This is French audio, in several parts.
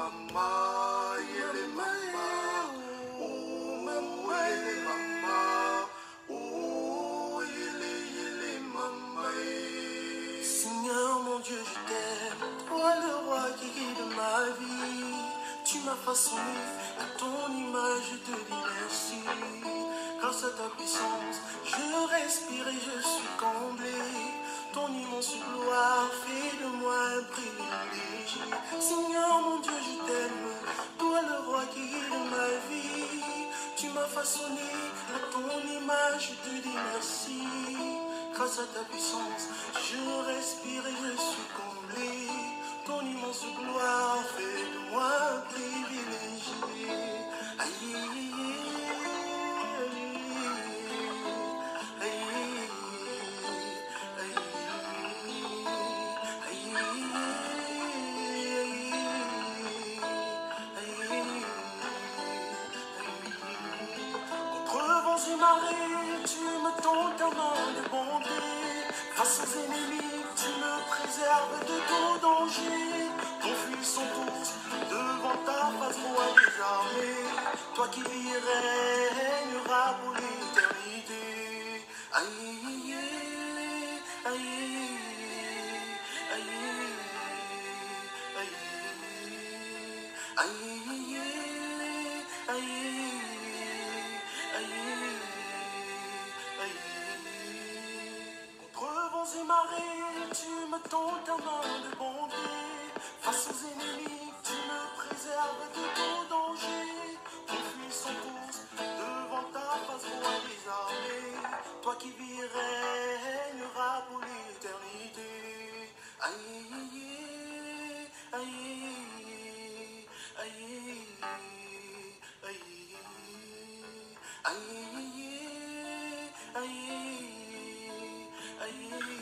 mama, yele mama, oh mama, yele mama, oh yele mama. Seigneur mon Dieu, je t'aime, toi le roi qui guide ma vie. Tu m'as façonné à ton image, je te dis merci. Grâce à ta puissance, je respire et je suis comblé. Ton immense gloire fait de moi un privilégié. Seigneur mon Dieu, je t'aime, toi le roi qui guide ma vie. Tu m'as façonné à ton image, je te dis merci. Grâce à ta puissance, je respire et je suis comblé. Ton immense gloire fait de moi un privilégié. Aïe, et marées, tu me tends ta main de bonté. Face aux ennemis, tu me préserves de tout danger. Confus sont tous devant ta face, roi des armées. Toi qui vis régneras pour l'éternité. Aïe, aïe, aïe, aïe, aïe, aïe. Contre vents et marées, tu me tends ta main de bonté. Face aux ennemis, tu me préserves de tout danger. Confus sont tous devant ta face, roi des armées. Toi qui vis régneras pour l'éternité. Aïe, aïe, aïe, aïe, aïe, aïe, aïe, aïe.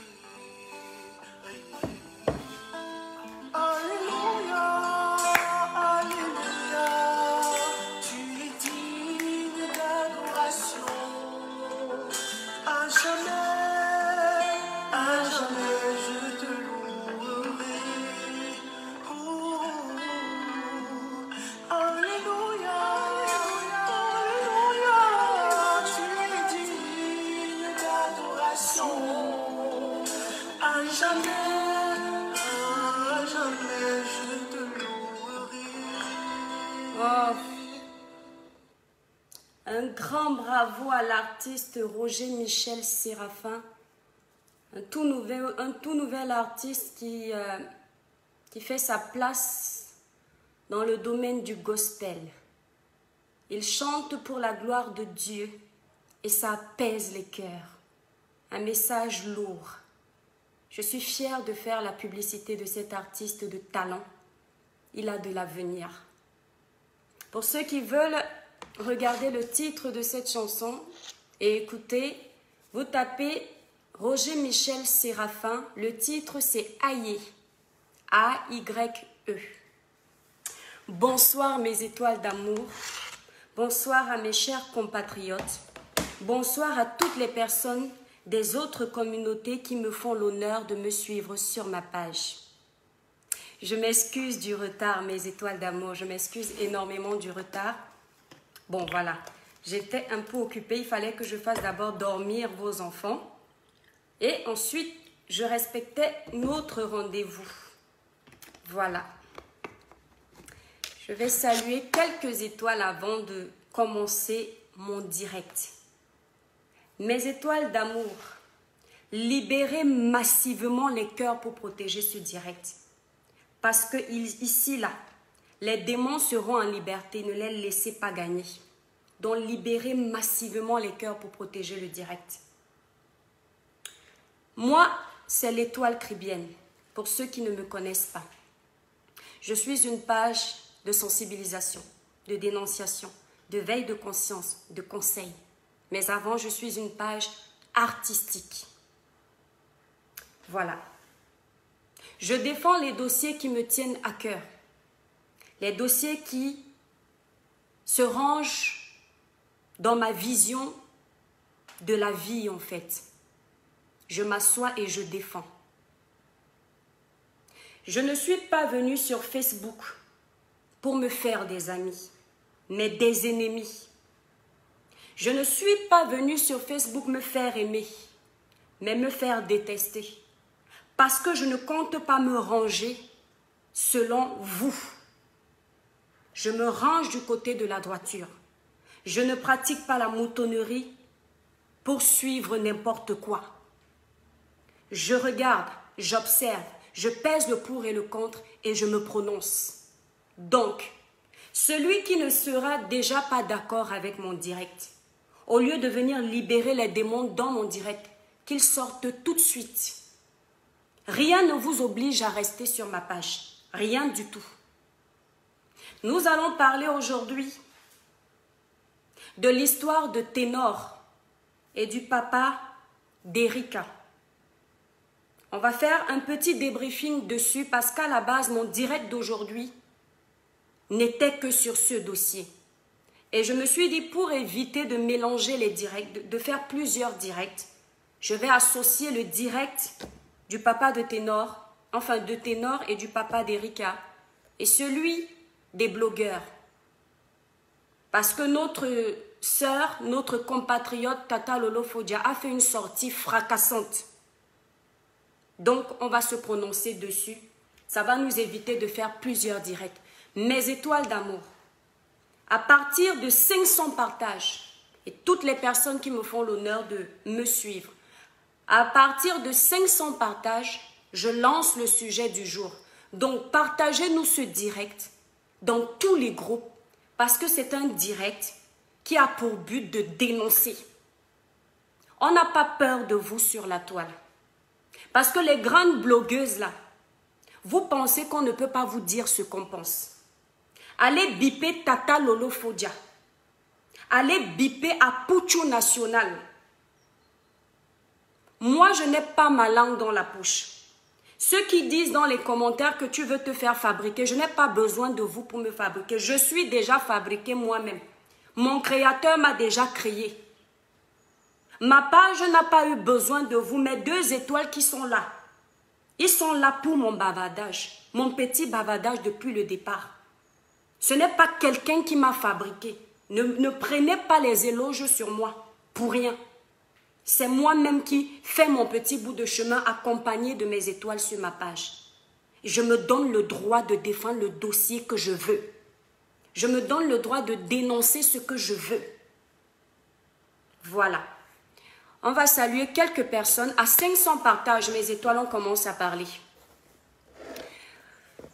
Alléluia, alléluia, tu es digne d'adoration. À jamais je te louerai. Oh, alléluia, alléluia, tu es digne d'adoration. À jamais je te louerai. Oh. Un grand bravo à l'artiste Roger Michel Séraphin, un tout nouvel artiste qui fait sa place dans le domaine du gospel. Il chante pour la gloire de Dieu et ça apaise les cœurs. Un message lourd. Je suis fière de faire la publicité de cet artiste de talent. Il a de l'avenir. Pour ceux qui veulent regarder le titre de cette chanson et écouter, vous tapez Roger Michel Séraphin. Le titre c'est Aïe. A-Y-E. Bonsoir mes étoiles d'amour. Bonsoir à mes chers compatriotes. Bonsoir à toutes les personnes des autres communautés qui me font l'honneur de me suivre sur ma page. Je m'excuse du retard, mes étoiles d'amour. Je m'excuse énormément du retard. Bon, voilà. J'étais un peu occupée. Il fallait que je fasse d'abord dormir vos enfants. Et ensuite, je respectais notre rendez-vous. Voilà. Je vais saluer quelques étoiles avant de commencer mon direct. Mes étoiles d'amour, libérez massivement les cœurs pour protéger ce direct. Parce que ici, là, les démons seront en liberté, ne les laissez pas gagner. Donc, libérez massivement les cœurs pour protéger le direct. Moi, c'est l'étoile cribienne, pour ceux qui ne me connaissent pas. Je suis une page de sensibilisation, de dénonciation, de veille de conscience, de conseil. Mais avant, je suis une page artistique. Voilà. Je défends les dossiers qui me tiennent à cœur. Les dossiers qui se rangent dans ma vision de la vie, en fait. Je m'assois et je défends. Je ne suis pas venue sur Facebook pour me faire des amis, mais des ennemis. Je ne suis pas venue sur Facebook me faire aimer, mais me faire détester. Parce que je ne compte pas me ranger selon vous. Je me range du côté de la droiture. Je ne pratique pas la moutonnerie pour suivre n'importe quoi. Je regarde, j'observe, je pèse le pour et le contre et je me prononce. Donc, celui qui ne sera déjà pas d'accord avec mon direct, au lieu de venir libérer les démons dans mon direct, qu'ils sortent tout de suite. Rien ne vous oblige à rester sur ma page. Rien du tout. Nous allons parler aujourd'hui de l'histoire de Ténor et du papa d'Erika. On va faire un petit débriefing dessus parce qu'à la base, mon direct d'aujourd'hui n'était que sur ce dossier. Et je me suis dit, pour éviter de mélanger les directs, de faire plusieurs directs, je vais associer le direct du papa de Ténor, enfin de Ténor et du papa d'Erika, et celui des blogueurs. Parce que notre sœur, notre compatriote Tata Lolo Fodia a fait une sortie fracassante. Donc, on va se prononcer dessus. Ça va nous éviter de faire plusieurs directs. Mes étoiles d'amour, à partir de 500 partages, et toutes les personnes qui me font l'honneur de me suivre, à partir de 500 partages, je lance le sujet du jour. Donc, partagez-nous ce direct dans tous les groupes parce que c'est un direct qui a pour but de dénoncer. On n'a pas peur de vous sur la toile. Parce que les grandes blogueuses là, vous pensez qu'on ne peut pas vous dire ce qu'on pense. Allez biper Tata Lolo Fodia. Allez biper Apuchu National. Moi, je n'ai pas ma langue dans la poche. Ceux qui disent dans les commentaires que tu veux te faire fabriquer, je n'ai pas besoin de vous pour me fabriquer. Je suis déjà fabriquée moi-même. Mon créateur m'a déjà créé. Ma page n'a pas eu besoin de vous, mes 2 étoiles qui sont là. Ils sont là pour mon bavardage, mon petit bavardage depuis le départ. Ce n'est pas quelqu'un qui m'a fabriqué. Ne prenez pas les éloges sur moi, pour rien. C'est moi-même qui fais mon petit bout de chemin accompagné de mes étoiles sur ma page. Je me donne le droit de défendre le dossier que je veux. Je me donne le droit de dénoncer ce que je veux. Voilà. On va saluer quelques personnes. À 500 partages, mes étoiles, on commence à parler.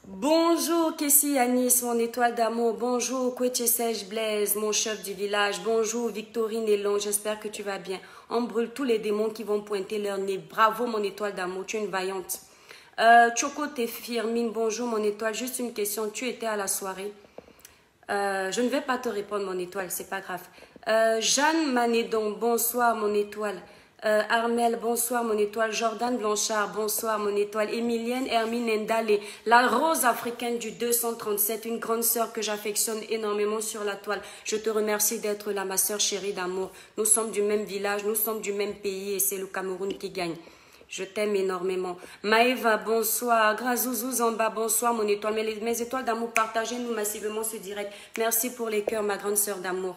Bonjour Kessie Anis, mon étoile d'amour. Bonjour Kwetchesej Blaise, mon chef du village. Bonjour Victorine Elon, j'espère que tu vas bien. On brûle tous les démons qui vont pointer leur nez. Bravo mon étoile d'amour, tu es une vaillante. Choco Tefirmine, bonjour mon étoile. Juste une question, tu étais à la soirée. Je ne vais pas te répondre mon étoile, c'est pas grave. Jeanne Manédon, bonsoir mon étoile. Armel, bonsoir mon étoile. Jordan Blanchard, bonsoir mon étoile. Emilienne Hermine Ndale, la rose africaine du 237, une grande sœur que j'affectionne énormément sur la toile. Je te remercie d'être là, ma sœur chérie d'amour. Nous sommes du même village, nous sommes du même pays et c'est le Cameroun qui gagne. Je t'aime énormément. Maëva, bonsoir. Grazouzou Zamba, bonsoir mon étoile. Mes étoiles d'amour, partagez-nous massivement ce direct. Merci pour les cœurs, ma grande sœur d'amour.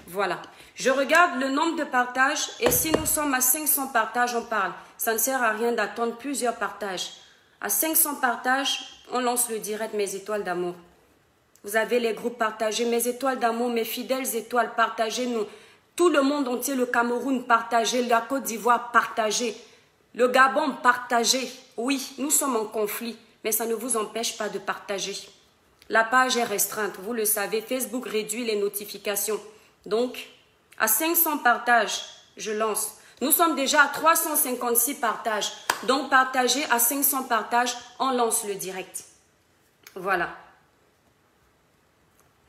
Voilà. Je regarde le nombre de partages et si nous sommes à 500 partages, on parle. Ça ne sert à rien d'attendre plusieurs partages. À 500 partages, on lance le direct mes étoiles d'amour. Vous avez les groupes partagés. Mes étoiles d'amour, mes fidèles étoiles, partagez-nous. Tout le monde entier, le Cameroun, partagez. La Côte d'Ivoire, partagez. Le Gabon, partagez. Oui, nous sommes en conflit, mais ça ne vous empêche pas de partager. La page est restreinte, vous le savez. Facebook réduit les notifications. Donc, à 500 partages, je lance. Nous sommes déjà à 356 partages. Donc, partagez à 500 partages, on lance le direct. Voilà.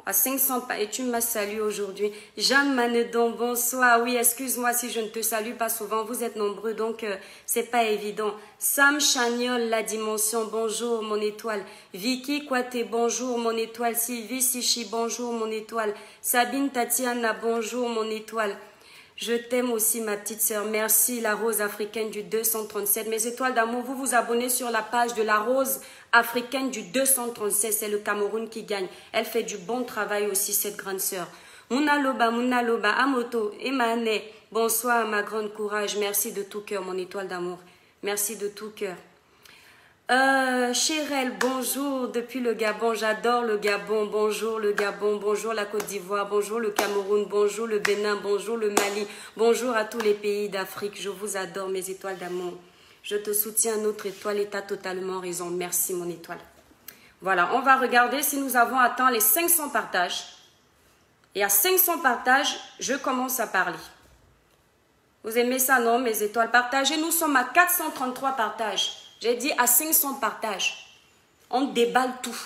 À 500 et tu m'as salué aujourd'hui. Jeanne Manedon, bonsoir. Oui, excuse-moi si je ne te salue pas souvent. Vous êtes nombreux, donc c'est pas évident. Sam Chagnol, la dimension, bonjour mon étoile. Vicky Kwate, bonjour mon étoile. Sylvie Sichi, bonjour mon étoile. Sabine Tatiana, bonjour mon étoile. Je t'aime aussi, ma petite sœur. Merci, la rose africaine du 237. Mes étoiles d'amour, vous vous abonnez sur la page de la rose africaine du 237. C'est le Cameroun qui gagne. Elle fait du bon travail aussi, cette grande sœur. Mounaloba, Amoto, Emane. Bonsoir, ma grande courage. Merci de tout cœur, mon étoile d'amour. Merci de tout cœur. Chérel, bonjour depuis le Gabon, j'adore le Gabon, bonjour le Gabon, bonjour la Côte d'Ivoire, bonjour le Cameroun, bonjour le Bénin, bonjour le Mali, bonjour à tous les pays d'Afrique, je vous adore mes étoiles d'amour, je te soutiens notre étoile et tu as totalement raison, merci mon étoile. Voilà, on va regarder si nous avons atteint les 500 partages et à 500 partages, je commence à parler. Vous aimez ça non mes étoiles partagées, nous sommes à 433 partages. J'ai dit à 500 partages. On déballe tout.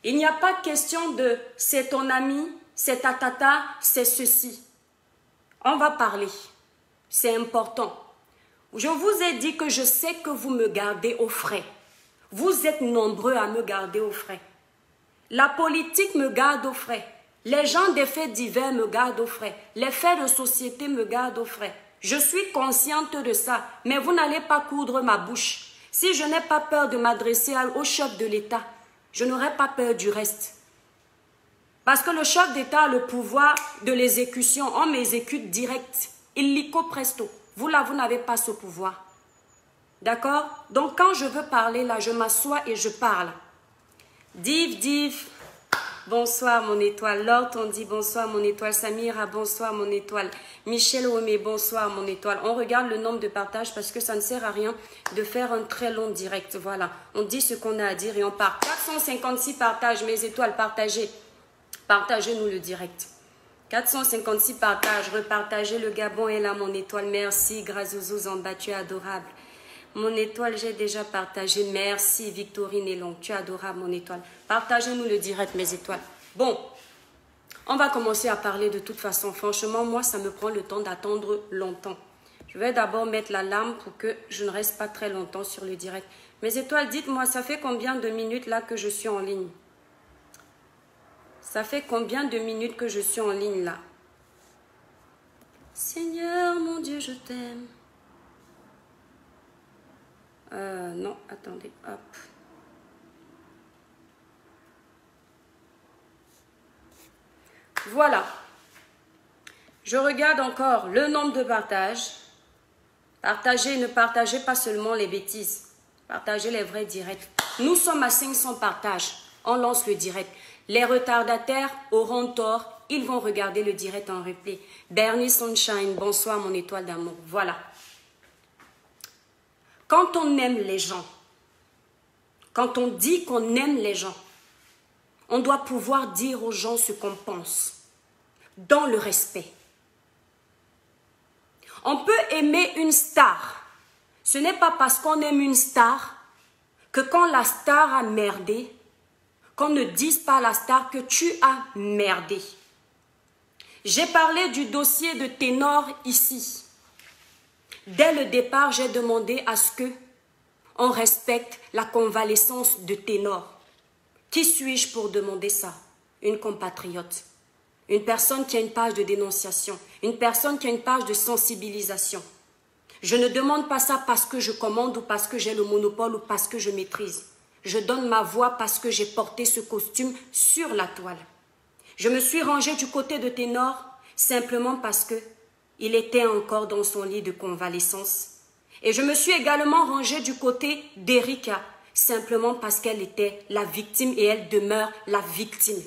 Il n'y a pas question de c'est ton ami, c'est ta tata, c'est ceci. On va parler. C'est important. Je vous ai dit que je sais que vous me gardez au frais. Vous êtes nombreux à me garder au frais. La politique me garde au frais. Les gens des faits divers me gardent au frais. Les faits de société me gardent au frais. Je suis consciente de ça, mais vous n'allez pas coudre ma bouche. Si je n'ai pas peur de m'adresser au chef de l'État, je n'aurai pas peur du reste. Parce que le chef d'État a le pouvoir de l'exécution. On m'exécute direct. Illico presto. Vous là, vous n'avez pas ce pouvoir. D'accord? Donc quand je veux parler là, je m'assois et je parle. Div. Bonsoir mon étoile. Lord on dit bonsoir mon étoile. Samira, bonsoir mon étoile. Michel Omé, bonsoir mon étoile. On regarde le nombre de partages parce que ça ne sert à rien de faire un très long direct. Voilà, on dit ce qu'on a à dire et on part. 456 partages, mes étoiles, partagez. Partagez-nous le direct. 456 partages, repartagez. Le Gabon est là mon étoile. Merci, Grazouzou Zamba, tu es adorable. Mon étoile, j'ai déjà partagé. Merci, Victorine Elon. Tu es adorable, mon étoile. Partagez-nous le direct, mes étoiles. Bon, on va commencer à parler de toute façon. Franchement, moi, ça me prend le temps d'attendre longtemps. Je vais d'abord mettre l'alarme pour que je ne reste pas très longtemps sur le direct. Mes étoiles, dites-moi, ça fait combien de minutes là que je suis en ligne? Ça fait combien de minutes que je suis en ligne là? Seigneur, mon Dieu, je t'aime. Non, attendez, hop. Voilà. Je regarde encore le nombre de partages. Partagez, ne partagez pas seulement les bêtises. Partagez les vrais directs. Nous sommes à 500 partages. On lance le direct. Les retardataires auront tort. Ils vont regarder le direct en replay. Bernie Sunshine, bonsoir mon étoile d'amour. Voilà. Quand on aime les gens, quand on dit qu'on aime les gens, on doit pouvoir dire aux gens ce qu'on pense, dans le respect. On peut aimer une star. Ce n'est pas parce qu'on aime une star que quand la star a merdé, qu'on ne dise pas à la star que tu as merdé. J'ai parlé du dossier de Ténor ici. Dès le départ, j'ai demandé à ce qu'on respecte la convalescence de Ténor. Qui suis-je pour demander ça? Une compatriote. Une personne qui a une page de dénonciation. Une personne qui a une page de sensibilisation. Je ne demande pas ça parce que je commande ou parce que j'ai le monopole ou parce que je maîtrise. Je donne ma voix parce que j'ai porté ce costume sur la toile. Je me suis rangée du côté de Ténor simplement parce que il était encore dans son lit de convalescence. Et je me suis également rangée du côté d'Erika, simplement parce qu'elle était la victime et elle demeure la victime.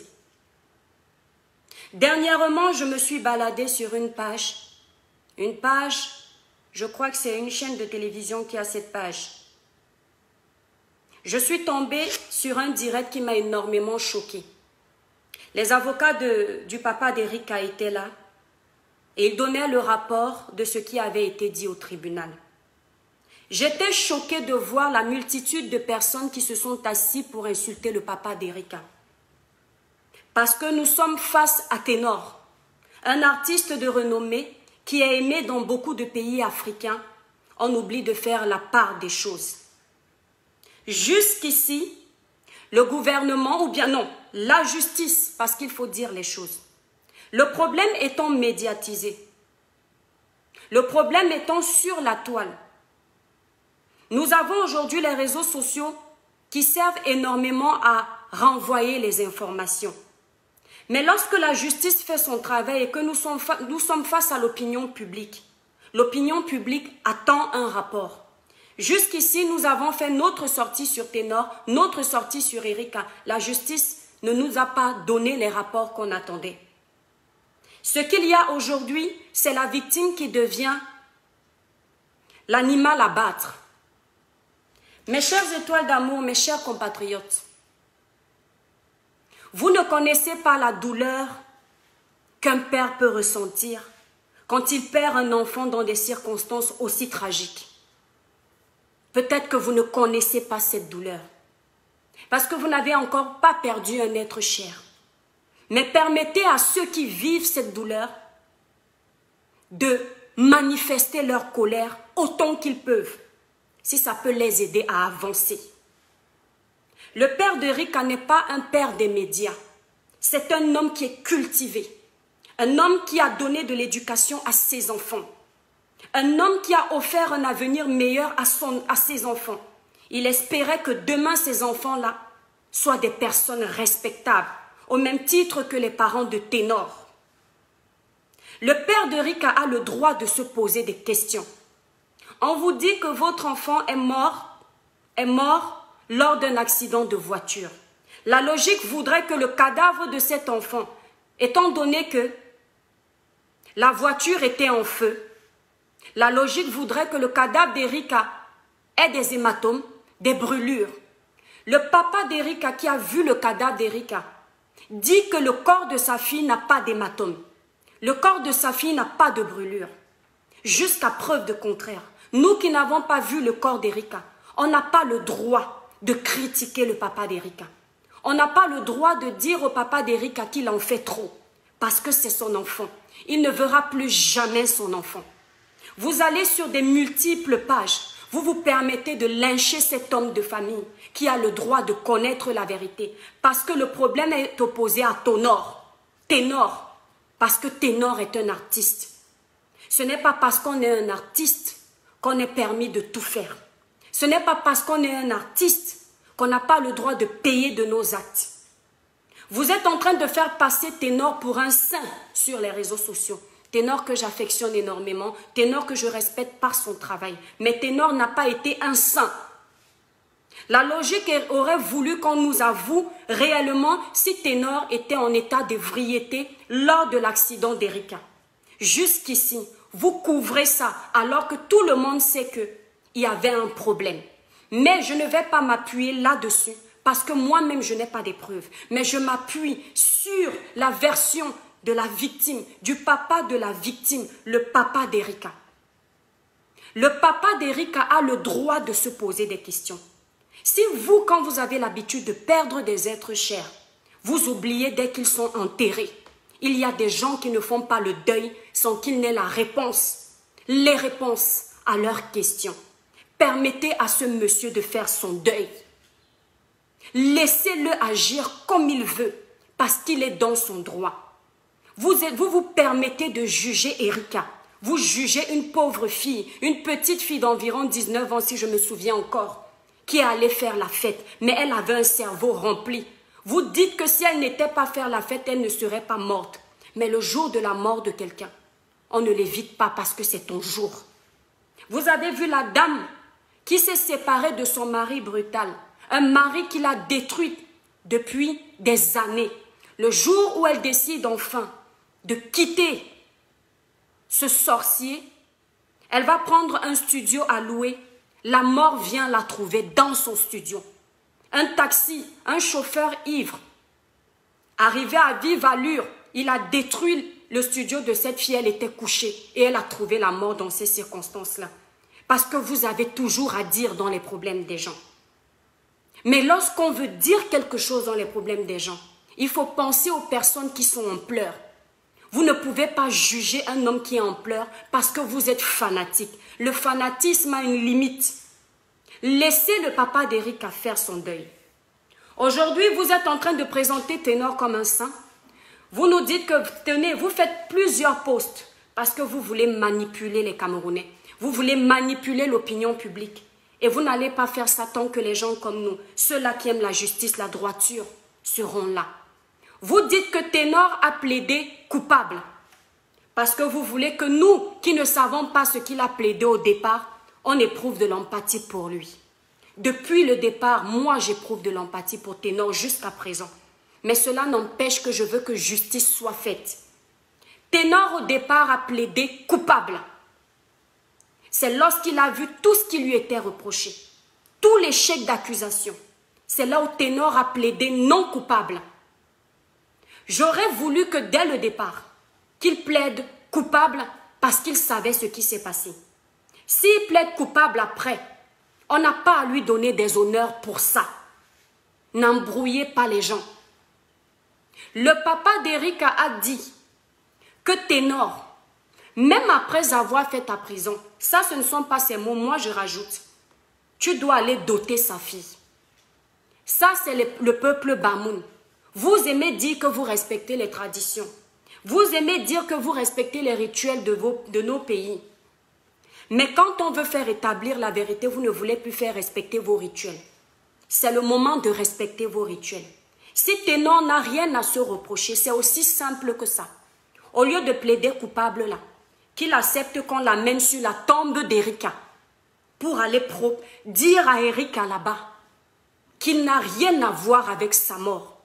Dernièrement, je me suis baladée sur une page, je crois que c'est une chaîne de télévision qui a cette page. Je suis tombée sur un direct qui m'a énormément choquée. Les avocats du papa d'Erika étaient là. Et il donnait le rapport de ce qui avait été dit au tribunal. J'étais choquée de voir la multitude de personnes qui se sont assises pour insulter le papa d'Erika. Parce que nous sommes face à Ténor, un artiste de renommée qui est aimé dans beaucoup de pays africains. On oublie de faire la part des choses. Jusqu'ici, le gouvernement, ou bien non, la justice, parce qu'il faut dire les choses. Le problème étant médiatisé. Le problème étant sur la toile. Nous avons aujourd'hui les réseaux sociaux qui servent énormément à renvoyer les informations. Mais lorsque la justice fait son travail et que nous sommes face à l'opinion publique attend un rapport. Jusqu'ici, nous avons fait notre sortie sur Ténor, notre sortie sur Erika. La justice ne nous a pas donné les rapports qu'on attendait. Ce qu'il y a aujourd'hui, c'est la victime qui devient l'animal à battre. Mes chères étoiles d'amour, mes chers compatriotes, vous ne connaissez pas la douleur qu'un père peut ressentir quand il perd un enfant dans des circonstances aussi tragiques. Peut-être que vous ne connaissez pas cette douleur, parce que vous n'avez encore pas perdu un être cher. Mais permettez à ceux qui vivent cette douleur de manifester leur colère autant qu'ils peuvent, si ça peut les aider à avancer. Le père d'Erika n'est pas un père des médias. C'est un homme qui est cultivé. Un homme qui a donné de l'éducation à ses enfants. Un homme qui a offert un avenir meilleur à ses enfants. Il espérait que demain, ces enfants-là soient des personnes respectables, au même titre que les parents de Ténor. Le père d'Erika a le droit de se poser des questions. On vous dit que votre enfant est mort lors d'un accident de voiture. La logique voudrait que le cadavre de cet enfant, étant donné que la voiture était en feu, la logique voudrait que le cadavre d'Erika ait des hématomes, des brûlures. Le papa d'Erika qui a vu le cadavre d'Erika dit que le corps de sa fille n'a pas d'hématomes. Le corps de sa fille n'a pas de brûlure. Jusqu'à preuve de contraire. Nous qui n'avons pas vu le corps d'Erika, on n'a pas le droit de critiquer le papa d'Erika. On n'a pas le droit de dire au papa d'Erika qu'il en fait trop, parce que c'est son enfant. Il ne verra plus jamais son enfant. Vous allez sur des multiples pages, vous vous permettez de lyncher cet homme de famille qui a le droit de connaître la vérité, parce que le problème est opposé à Ténor, parce que Ténor est un artiste. Ce n'est pas parce qu'on est un artiste qu'on est permis de tout faire. Ce n'est pas parce qu'on est un artiste qu'on n'a pas le droit de payer de nos actes. Vous êtes en train de faire passer Ténor pour un saint sur les réseaux sociaux. Ténor que j'affectionne énormément, Ténor que je respecte par son travail. Mais Ténor n'a pas été un saint. La logique aurait voulu qu'on nous avoue réellement si Ténor était en état d'ébriété lors de l'accident d'Erika. Jusqu'ici, vous couvrez ça alors que tout le monde sait qu'il y avait un problème. Mais je ne vais pas m'appuyer là-dessus parce que moi-même je n'ai pas des preuves. Mais je m'appuie sur la version de la victime, du papa de la victime, le papa d'Erika. Le papa d'Erika a le droit de se poser des questions. Si vous, quand vous avez l'habitude de perdre des êtres chers, vous oubliez dès qu'ils sont enterrés. Il y a des gens qui ne font pas le deuil sans qu'ils n'aient la réponse, les réponses à leurs questions. Permettez à ce monsieur de faire son deuil. Laissez-le agir comme il veut, parce qu'il est dans son droit. Vous vous permettez de juger Erika. Vous jugez une pauvre fille, une petite fille d'environ 19 ans, si je me souviens encore, qui est allée faire la fête, mais elle avait un cerveau rempli. Vous dites que si elle n'était pas faire la fête, elle ne serait pas morte. Mais le jour de la mort de quelqu'un, on ne l'évite pas parce que c'est ton jour. Vous avez vu la dame qui s'est séparée de son mari brutal, un mari qui l'a détruite depuis des années. Le jour où elle décide enfin de quitter ce sorcier, elle va prendre un studio à louer. La mort vient la trouver dans son studio. Un taxi, un chauffeur ivre, arrivé à vive allure, il a détruit le studio de cette fille, elle était couchée et elle a trouvé la mort dans ces circonstances-là. Parce que vous avez toujours à dire dans les problèmes des gens. Mais lorsqu'on veut dire quelque chose dans les problèmes des gens, il faut penser aux personnes qui sont en pleurs. Vous ne pouvez pas juger un homme qui est en pleurs parce que vous êtes fanatique. Le fanatisme a une limite. Laissez le papa d'Erika faire son deuil. Aujourd'hui, vous êtes en train de présenter Ténor comme un saint. Vous nous dites que, tenez, vous faites plusieurs posts Parce que vous voulez manipuler les Camerounais. Vous voulez manipuler l'opinion publique. Et vous n'allez pas faire ça tant que les gens comme nous, ceux-là qui aiment la justice, la droiture, seront là. Vous dites que Ténor a plaidé coupable. Parce que vous voulez que nous, qui ne savons pas ce qu'il a plaidé au départ, on éprouve de l'empathie pour lui. Depuis le départ, moi j'éprouve de l'empathie pour Ténor jusqu'à présent. Mais cela n'empêche que je veux que justice soit faite. Ténor au départ a plaidé coupable. C'est lorsqu'il a vu tout ce qui lui était reproché, tous les chèques d'accusation. C'est là où Ténor a plaidé non coupable. J'aurais voulu que dès le départ, qu'il plaide coupable parce qu'il savait ce qui s'est passé. S'il plaide coupable après, on n'a pas à lui donner des honneurs pour ça. N'embrouillez pas les gens. Le papa d'Erika a dit que Ténor, même après avoir fait ta prison, ça ce ne sont pas ses mots, moi je rajoute, tu dois aller doter sa fille. Ça c'est le peuple Bamoun. Vous aimez dire que vous respectez les traditions. Vous aimez dire que vous respectez les rituels de nos pays. Mais quand on veut faire établir la vérité, vous ne voulez plus faire respecter vos rituels. C'est le moment de respecter vos rituels. Si Ténor n'a rien à se reprocher, c'est aussi simple que ça. Au lieu de plaider coupable là, qu'il accepte qu'on l'amène sur la tombe d'Erika pour aller dire à Erika là-bas qu'il n'a rien à voir avec sa mort.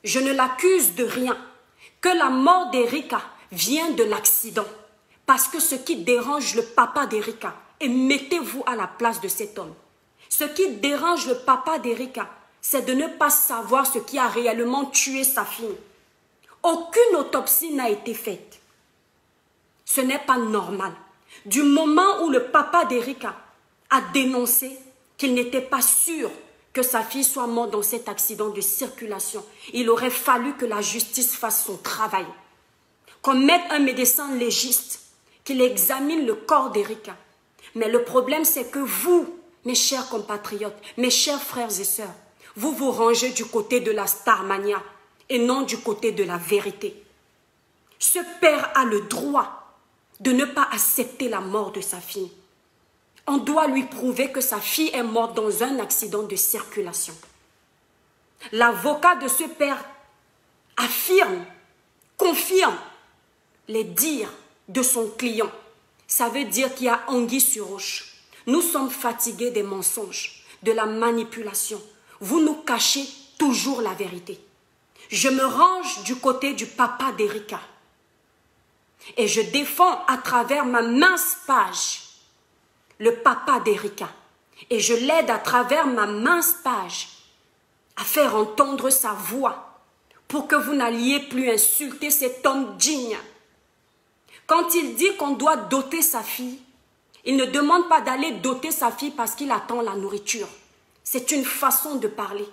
Je ne l'accuse de rien, que la mort d'Erika vient de l'accident. Parce que ce qui dérange le papa d'Erika, et mettez-vous à la place de cet homme, ce qui dérange le papa d'Erika, c'est de ne pas savoir ce qui a réellement tué sa fille. Aucune autopsie n'a été faite. Ce n'est pas normal. Du moment où le papa d'Erika a dénoncé qu'il n'était pas sûr que sa fille soit morte dans cet accident de circulation, il aurait fallu que la justice fasse son travail. Qu'on mette un médecin légiste, qu'il examine le corps d'Erika. Mais le problème, c'est que vous, mes chers compatriotes, mes chers frères et sœurs, vous vous rangez du côté de la starmania et non du côté de la vérité. Ce père a le droit de ne pas accepter la mort de sa fille. On doit lui prouver que sa fille est morte dans un accident de circulation. L'avocat de ce père affirme, confirme les dires de son client. Ça veut dire qu'il y a anguille sur roche. Nous sommes fatigués des mensonges, de la manipulation. Vous nous cachez toujours la vérité. Je me range du côté du papa d'Erika. Et je défends à travers ma mince page le papa d'Erika. Et je l'aide à travers ma mince page à faire entendre sa voix pour que vous n'alliez plus insulter cet homme digne. Quand il dit qu'on doit doter sa fille, il ne demande pas d'aller doter sa fille parce qu'il attend la nourriture. C'est une façon de parler.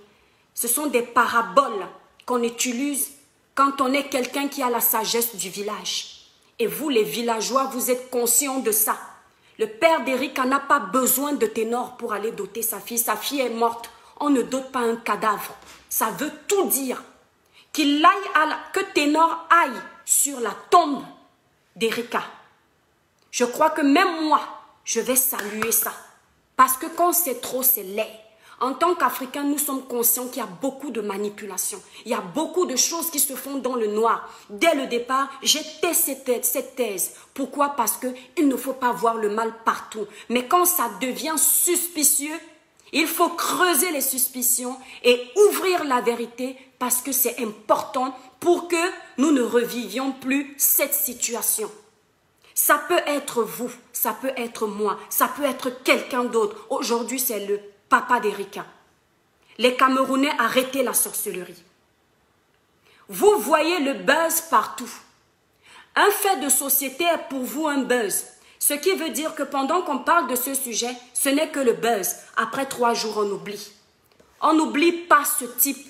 Ce sont des paraboles qu'on utilise quand on est quelqu'un qui a la sagesse du village. Et vous, les villageois, vous êtes conscients de ça. Le père d'Erika n'a pas besoin de Ténor pour aller doter sa fille. Sa fille est morte. On ne dote pas un cadavre. Ça veut tout dire. Que Ténor aille sur la tombe d'Erika. Je crois que même moi, je vais saluer ça. Parce que quand c'est trop, c'est laid. En tant qu'Africains, nous sommes conscients qu'il y a beaucoup de manipulations. Il y a beaucoup de choses qui se font dans le noir. Dès le départ, j'étais cette thèse. Pourquoi? Parce qu'il ne faut pas voir le mal partout. Mais quand ça devient suspicieux, il faut creuser les suspicions et ouvrir la vérité parce que c'est important pour que nous ne revivions plus cette situation. Ça peut être vous, ça peut être moi, ça peut être quelqu'un d'autre. Aujourd'hui, c'est le papa d'Erika. Les Camerounais, arrêtez la sorcellerie. Vous voyez le buzz partout. Un fait de société est pour vous un buzz. Ce qui veut dire que pendant qu'on parle de ce sujet, ce n'est que le buzz. Après 3 jours, on oublie. On n'oublie pas ce type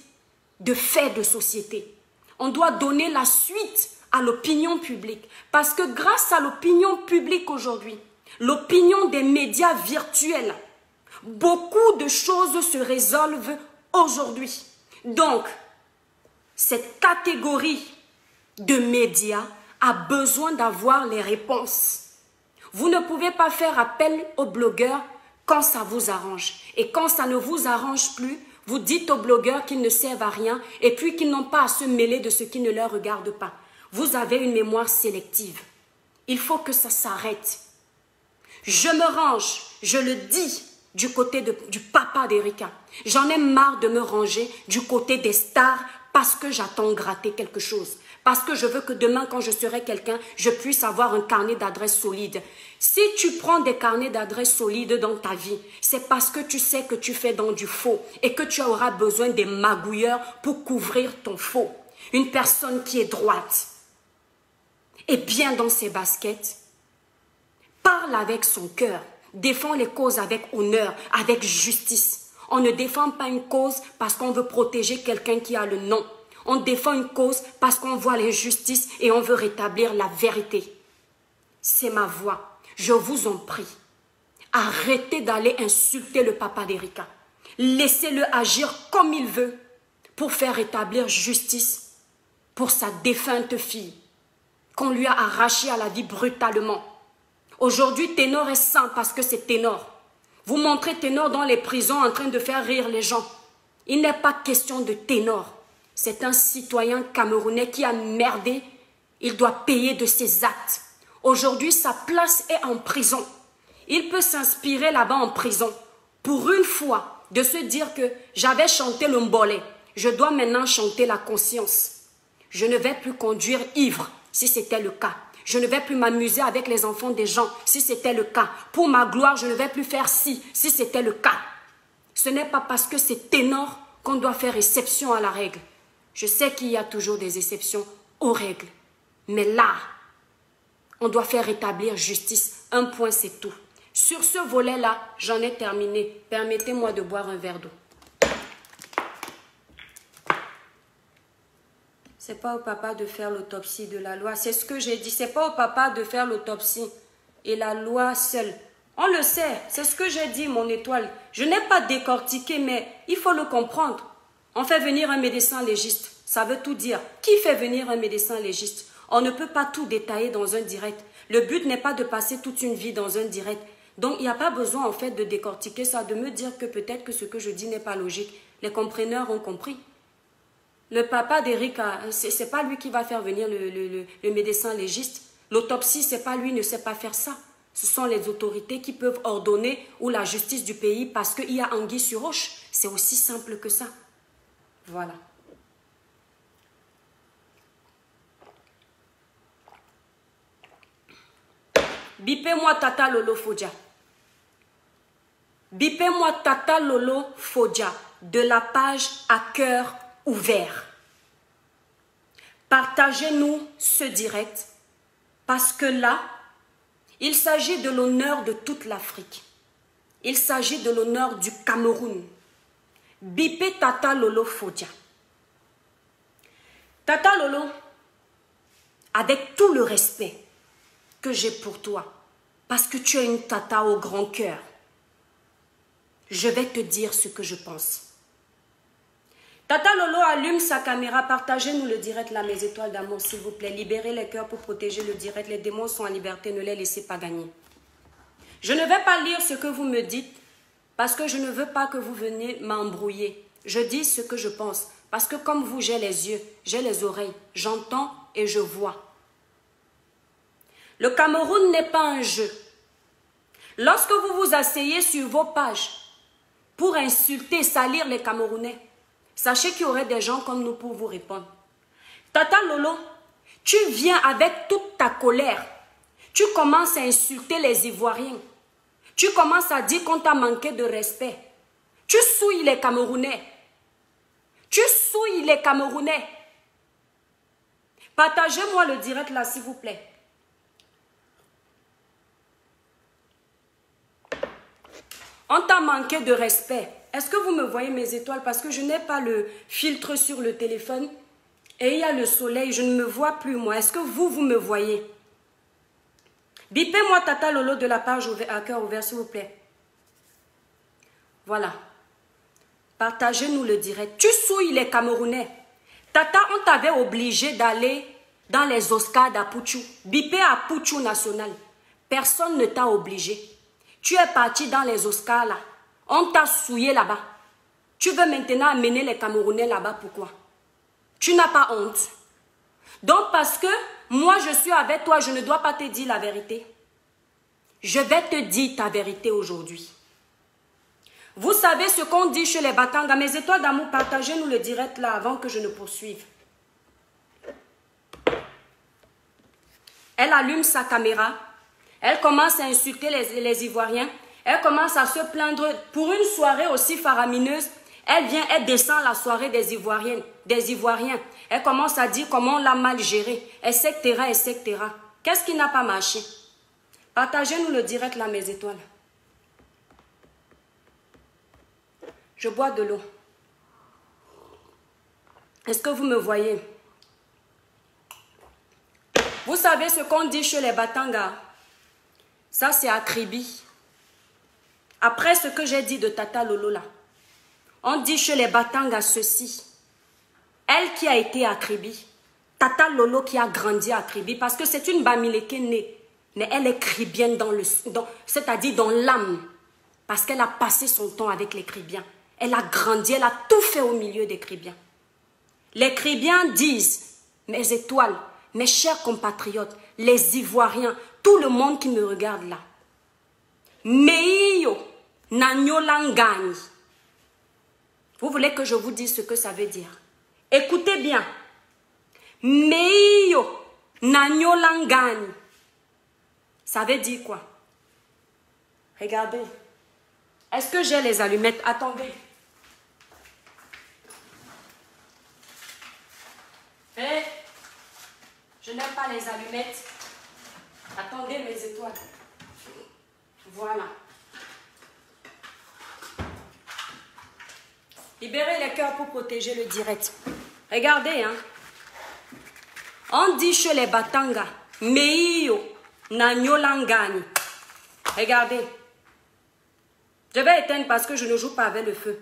de fait de société. On doit donner la suite à l'opinion publique. Parce que grâce à l'opinion publique aujourd'hui, l'opinion des médias virtuels, beaucoup de choses se résolvent aujourd'hui. Donc, cette catégorie de médias a besoin d'avoir les réponses. Vous ne pouvez pas faire appel aux blogueurs quand ça vous arrange. Et quand ça ne vous arrange plus, vous dites aux blogueurs qu'ils ne servent à rien et puis qu'ils n'ont pas à se mêler de ce qui ne leur regarde pas. Vous avez une mémoire sélective. Il faut que ça s'arrête. Je me range, je le dis, du côté du papa d'Erika. J'en ai marre de me ranger du côté des stars parce que j'attends gratter quelque chose. Parce que je veux que demain, quand je serai quelqu'un, je puisse avoir un carnet d'adresses solide. Si tu prends des carnets d'adresses solides dans ta vie, c'est parce que tu sais que tu fais dans du faux et que tu auras besoin des magouilleurs pour couvrir ton faux. Une personne qui est droite et bien dans ses baskets, parle avec son cœur, défend les causes avec honneur, avec justice. On ne défend pas une cause parce qu'on veut protéger quelqu'un qui a le nom. On défend une cause parce qu'on voit l'injustice et on veut rétablir la vérité. C'est ma voix. Je vous en prie. Arrêtez d'aller insulter le papa d'Erika. Laissez-le agir comme il veut pour faire rétablir justice pour sa défunte fille qu'on lui a arrachée à la vie brutalement. Aujourd'hui, Ténor est saint parce que c'est Ténor. Vous montrez Ténor dans les prisons en train de faire rire les gens. Il n'est pas question de Ténor. C'est un citoyen camerounais qui a merdé. Il doit payer de ses actes. Aujourd'hui, sa place est en prison. Il peut s'inspirer là-bas en prison. Pour une fois, de se dire que j'avais chanté le mbolé. Je dois maintenant chanter la conscience. Je ne vais plus conduire ivre, si c'était le cas. Je ne vais plus m'amuser avec les enfants des gens, si c'était le cas. Pour ma gloire, je ne vais plus faire ci, si c'était le cas. Ce n'est pas parce que c'est Ténor qu'on doit faire exception à la règle. Je sais qu'il y a toujours des exceptions aux règles. Mais là, on doit faire rétablir justice. Un point, c'est tout. Sur ce volet-là, j'en ai terminé. Permettez-moi de boire un verre d'eau. C'est pas au papa de faire l'autopsie de la loi. C'est ce que j'ai dit. C'est pas au papa de faire l'autopsie. Et la loi seule. On le sait. C'est ce que j'ai dit, mon étoile. Je n'ai pas décortiqué, mais il faut le comprendre. On fait venir un médecin légiste. Ça veut tout dire. Qui fait venir un médecin légiste? On ne peut pas tout détailler dans un direct. Le but n'est pas de passer toute une vie dans un direct. Donc, il n'y a pas besoin, en fait, de décortiquer ça, de me dire que peut-être que ce que je dis n'est pas logique. Les compreneurs ont compris. Le papa d'Erika, ce n'est pas lui qui va faire venir le médecin légiste. L'autopsie, c'est pas lui, ne sait pas faire ça. Ce sont les autorités qui peuvent ordonner ou la justice du pays parce qu'il y a anguille sur roche. C'est aussi simple que ça. Voilà. Bipez-moi Tata Lolo Fodja. Bipez-moi Tata Lolo Fodja de la page à cœur ouvert. Partagez-nous ce direct parce que là, il s'agit de l'honneur de toute l'Afrique. Il s'agit de l'honneur du Cameroun. Bipez Tata Lolo Fodja. Tata Lolo, avec tout le respect que j'ai pour toi, parce que tu es une tata au grand cœur, je vais te dire ce que je pense. Tata Lolo allume sa caméra, partagez-nous le direct là, mes étoiles d'amour, s'il vous plaît. Libérez les cœurs pour protéger le direct. Les démons sont en liberté, ne les laissez pas gagner. Je ne vais pas lire ce que vous me dites, parce que je ne veux pas que vous veniez m'embrouiller. Je dis ce que je pense, parce que comme vous, j'ai les yeux, j'ai les oreilles, j'entends et je vois. Le Cameroun n'est pas un jeu. Lorsque vous vous asseyez sur vos pages pour insulter, salir les Camerounais, sachez qu'il y aurait des gens comme nous pour vous répondre. Tata Lolo, tu viens avec toute ta colère. Tu commences à insulter les Ivoiriens. Tu commences à dire qu'on t'a manqué de respect. Tu souilles les Camerounais. Tu souilles les Camerounais. Partagez-moi le direct là, s'il vous plaît. On t'a manqué de respect. Est-ce que vous me voyez mes étoiles? Parce que je n'ai pas le filtre sur le téléphone. Et il y a le soleil, je ne me vois plus moi. Est-ce que vous me voyez? Bipez-moi Tata Lolo de la page à cœur ouvert, s'il vous plaît. Voilà. Partagez-nous le direct. Tu souilles les Camerounais. Tata, on t'avait obligé d'aller dans les Oscars d'Apuchu, bipé à Apuchu national. Personne ne t'a obligé. Tu es parti dans les Oscars là. On t'a souillé là-bas. Tu veux maintenant amener les Camerounais là-bas, pourquoi? Tu n'as pas honte. Donc parce que moi je suis avec toi, je ne dois pas te dire la vérité. Je vais te dire ta vérité aujourd'hui. Vous savez ce qu'on dit chez les Batanga. Mes étoiles d'amour, partagez-nous le direct là avant que je ne poursuive. Elle allume sa caméra. Elle commence à insulter les Ivoiriens. Elle commence à se plaindre pour une soirée aussi faramineuse. Elle descend la soirée des Ivoiriens. Elle commence à dire comment on l'a mal géré, etc., etc. Qu'est-ce qui n'a pas marché? Partagez-nous le direct là, mes étoiles. Je bois de l'eau. Est-ce que vous me voyez? Vous savez ce qu'on dit chez les Batanga? Ça, c'est à Kribi. Après ce que j'ai dit de Tata Lolo là, on dit chez les Batanga ceci. Elle qui a été à Kribi, Tata Lolo qui a grandi à Kribi, parce que c'est une Bamileke née, mais elle est kribienne c'est-à-dire dans l'âme, parce qu'elle a passé son temps avec les Kribiens. Elle a grandi, elle a tout fait au milieu des Kribiens. Les Kribiens disent, mes étoiles, mes chers compatriotes, les Ivoiriens, tout le monde qui me regarde là, Meiyo Nanyolangani. Vous voulez que je vous dise ce que ça veut dire? Écoutez bien. Meiyo Nanyolangani. Ça veut dire quoi? Regardez. Est-ce que j'ai les allumettes? Attendez. Je n'aime pas les allumettes. Attendez mes étoiles. Voilà. Libérez les cœurs pour protéger le direct. Regardez, hein. On dit chez les Batanga, Meiyo Nanyolangani. Regardez. Je vais éteindre parce que je ne joue pas avec le feu.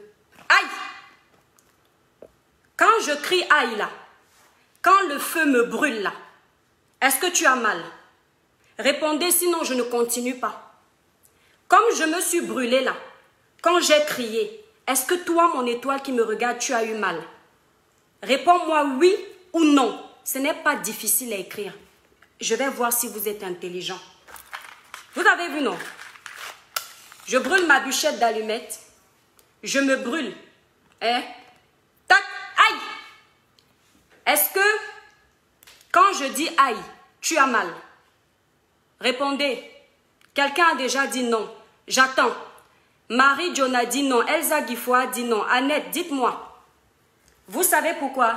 Aïe! Quand je crie aïe là, quand le feu me brûle là, est-ce que tu as mal? Répondez, sinon je ne continue pas. Comme je me suis brûlée là, quand j'ai crié, est-ce que toi, mon étoile qui me regarde, tu as eu mal? Réponds-moi oui ou non. Ce n'est pas difficile à écrire. Je vais voir si vous êtes intelligent. Vous avez vu, non? Je brûle ma bûchette d'allumettes. Je me brûle. Hein? Tac! Aïe! Est-ce que, quand je dis aïe, tu as mal? Répondez. Quelqu'un a déjà dit non. J'attends. Marie-John a dit non. Elsa Guifo a dit non. Annette, dites-moi. Vous savez pourquoi?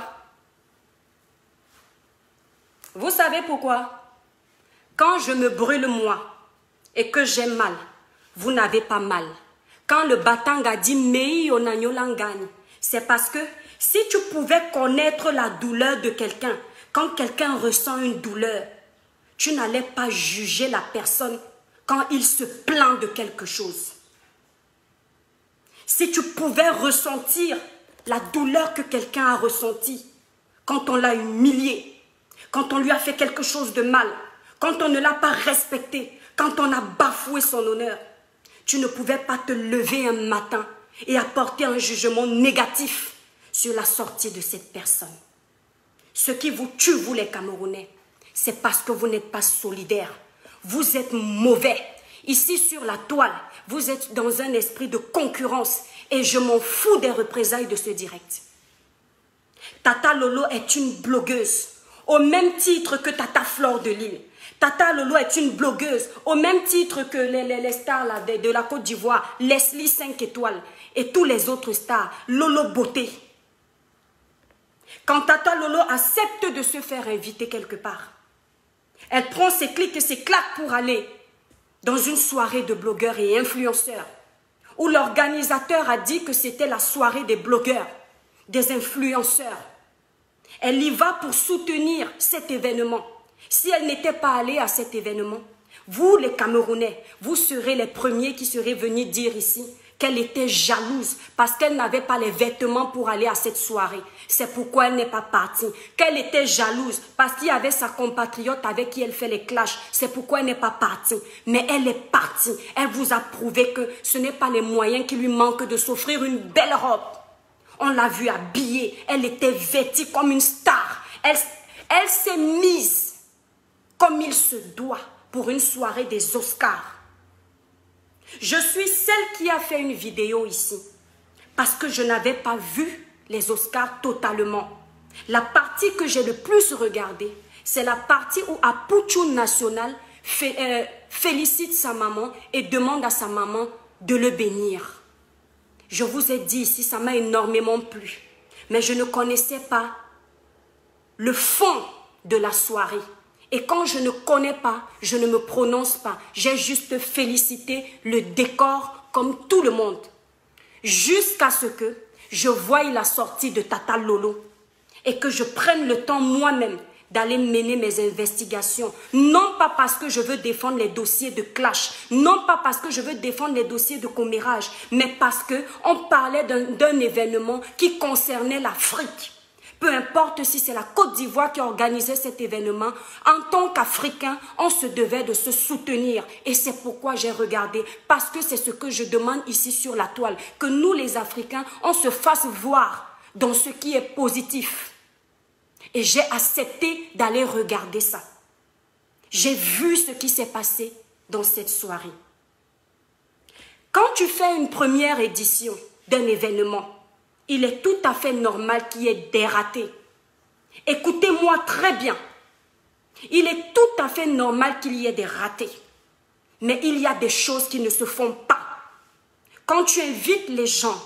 Vous savez pourquoi? Quand je me brûle moi et que j'ai mal, vous n'avez pas mal. Quand le Batanga dit Mei Onanyolangani, c'est parce que si tu pouvais connaître la douleur de quelqu'un, quand quelqu'un ressent une douleur, tu n'allais pas juger la personne quand il se plaint de quelque chose. Si tu pouvais ressentir la douleur que quelqu'un a ressentie quand on l'a humilié, quand on lui a fait quelque chose de mal, quand on ne l'a pas respecté, quand on a bafoué son honneur, tu ne pouvais pas te lever un matin et apporter un jugement négatif sur la sortie de cette personne. Ce qui vous tue, vous les Camerounais, c'est parce que vous n'êtes pas solidaires. Vous êtes mauvais. Ici sur la toile, vous êtes dans un esprit de concurrence et je m'en fous des représailles de ce direct. Tata Lolo est une blogueuse au même titre que Tata Flore de Lille. Tata Lolo est une blogueuse au même titre que les stars là, de la Côte d'Ivoire, Leslie 5 étoiles et tous les autres stars, Lolo Beauté. Quand Tata Lolo accepte de se faire inviter quelque part, elle prend ses clics et ses claques pour aller dans une soirée de blogueurs et influenceurs où l'organisateur a dit que c'était la soirée des blogueurs, des influenceurs. Elle y va pour soutenir cet événement. Si elle n'était pas allée à cet événement, vous les Camerounais, vous serez les premiers qui seraient venus dire ici qu'elle était jalouse parce qu'elle n'avait pas les vêtements pour aller à cette soirée. C'est pourquoi elle n'est pas partie. Qu'elle était jalouse parce qu'il y avait sa compatriote avec qui elle fait les clashs. C'est pourquoi elle n'est pas partie. Mais elle est partie. Elle vous a prouvé que ce n'est pas les moyens qui lui manquent de s'offrir une belle robe. On l'a vue habillée. Elle était vêtue comme une star. Elle s'est mise comme il se doit pour une soirée des Oscars. Je suis celle qui a fait une vidéo ici parce que je n'avais pas vu les Oscars totalement. La partie que j'ai le plus regardée, c'est la partie où Apouchou National félicite sa maman et demande à sa maman de le bénir. Je vous ai dit ici, ça m'a énormément plu, mais je ne connaissais pas le fond de la soirée. Et quand je ne connais pas, je ne me prononce pas. J'ai juste félicité le décor comme tout le monde. Jusqu'à ce que je voie la sortie de Tata Lolo et que je prenne le temps moi-même d'aller mener mes investigations. Non pas parce que je veux défendre les dossiers de clash, non pas parce que je veux défendre les dossiers de commérage, mais parce qu'on parlait d'un événement qui concernait l'Afrique. Peu importe si c'est la Côte d'Ivoire qui organisait cet événement, en tant qu'Africain, on se devait de se soutenir. Et c'est pourquoi j'ai regardé, parce que c'est ce que je demande ici sur la toile, que nous les Africains, on se fasse voir dans ce qui est positif. Et j'ai accepté d'aller regarder ça. J'ai vu ce qui s'est passé dans cette soirée. Quand tu fais une première édition d'un événement, il est tout à fait normal qu'il y ait des ratés. Écoutez-moi très bien. Il est tout à fait normal qu'il y ait des ratés. Mais il y a des choses qui ne se font pas. Quand tu invites les gens,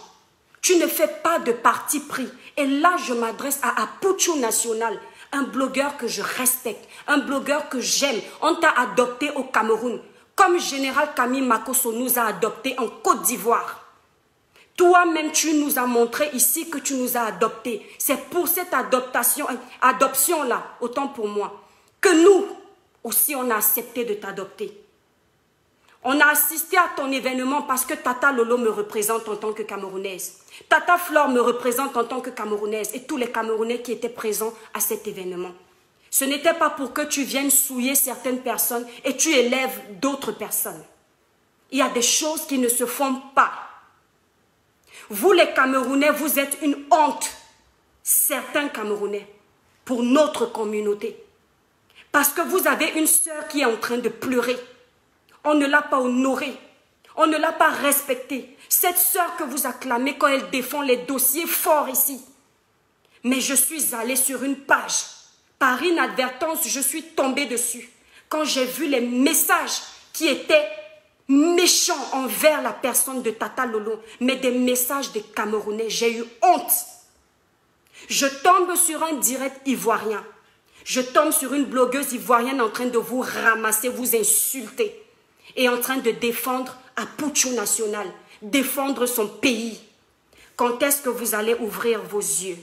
tu ne fais pas de parti pris. Et là, je m'adresse à Apouchou National, un blogueur que je respecte, un blogueur que j'aime. On t'a adopté au Cameroun, comme Général Camille Makosso nous a adoptés en Côte d'Ivoire. Toi-même, tu nous as montré ici que tu nous as adoptés. C'est pour cette adoption-là, autant pour moi, que nous aussi, on a accepté de t'adopter. On a assisté à ton événement parce que Tata Lolo me représente en tant que Camerounaise. Tata Flore me représente en tant que Camerounaise et tous les Camerounais qui étaient présents à cet événement. Ce n'était pas pour que tu viennes souiller certaines personnes et tu élèves d'autres personnes. Il y a des choses qui ne se font pas. Vous les Camerounais, vous êtes une honte, certains Camerounais, pour notre communauté. Parce que vous avez une sœur qui est en train de pleurer. On ne l'a pas honorée, on ne l'a pas respectée. Cette sœur que vous acclamez quand elle défend les dossiers forts ici. Mais je suis allée sur une page, par inadvertance, je suis tombée dessus. Quand j'ai vu les messages qui étaient méchants envers la personne de Tata Lolo, mais des messages des Camerounais, j'ai eu honte. Je tombe sur un direct ivoirien. Je tombe sur une blogueuse ivoirienne en train de vous ramasser, vous insulter. Et en train de défendre Apouchou National, défendre son pays. Quand est-ce que vous allez ouvrir vos yeux?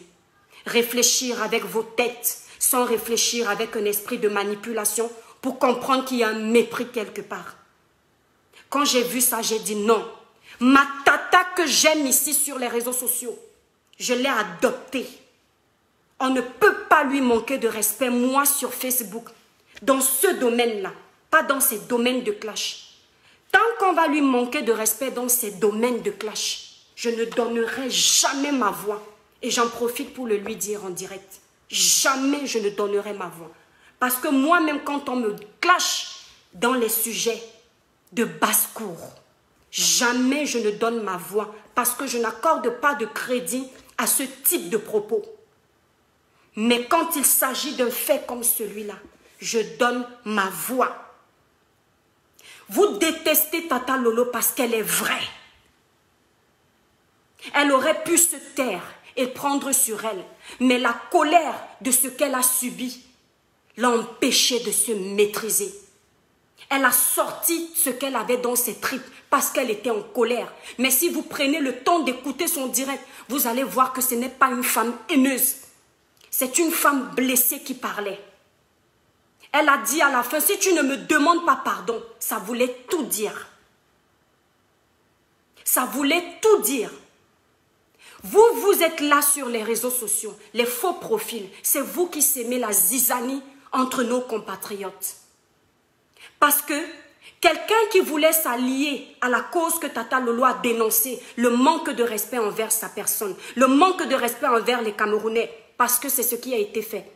Réfléchir avec vos têtes, sans réfléchir avec un esprit de manipulation pour comprendre qu'il y a un mépris quelque part. Quand j'ai vu ça, j'ai dit non. Ma tata que j'aime ici sur les réseaux sociaux, je l'ai adoptée. On ne peut pas lui manquer de respect, moi, sur Facebook, dans ce domaine-là, pas dans ces domaines de clash. Tant qu'on va lui manquer de respect dans ces domaines de clash, je ne donnerai jamais ma voix. Et j'en profite pour le lui dire en direct. Jamais je ne donnerai ma voix. Parce que moi-même, quand on me clash dans les sujets de basse-cour, jamais je ne donne ma voix parce que je n'accorde pas de crédit à ce type de propos. Mais quand il s'agit d'un fait comme celui-là, je donne ma voix. Vous détestez Tata Lolo parce qu'elle est vraie. Elle aurait pu se taire et prendre sur elle, mais la colère de ce qu'elle a subi l'a empêchée de se maîtriser. Elle a sorti ce qu'elle avait dans ses tripes parce qu'elle était en colère. Mais si vous prenez le temps d'écouter son direct, vous allez voir que ce n'est pas une femme haineuse. C'est une femme blessée qui parlait. Elle a dit à la fin, si tu ne me demandes pas pardon, ça voulait tout dire. Ça voulait tout dire. Vous, vous êtes là sur les réseaux sociaux, les faux profils. C'est vous qui sémez la zizanie entre nos compatriotes. Parce que quelqu'un qui voulait s'allier à la cause que Tata Lolo a dénoncée, le manque de respect envers sa personne, le manque de respect envers les Camerounais, parce que c'est ce qui a été fait.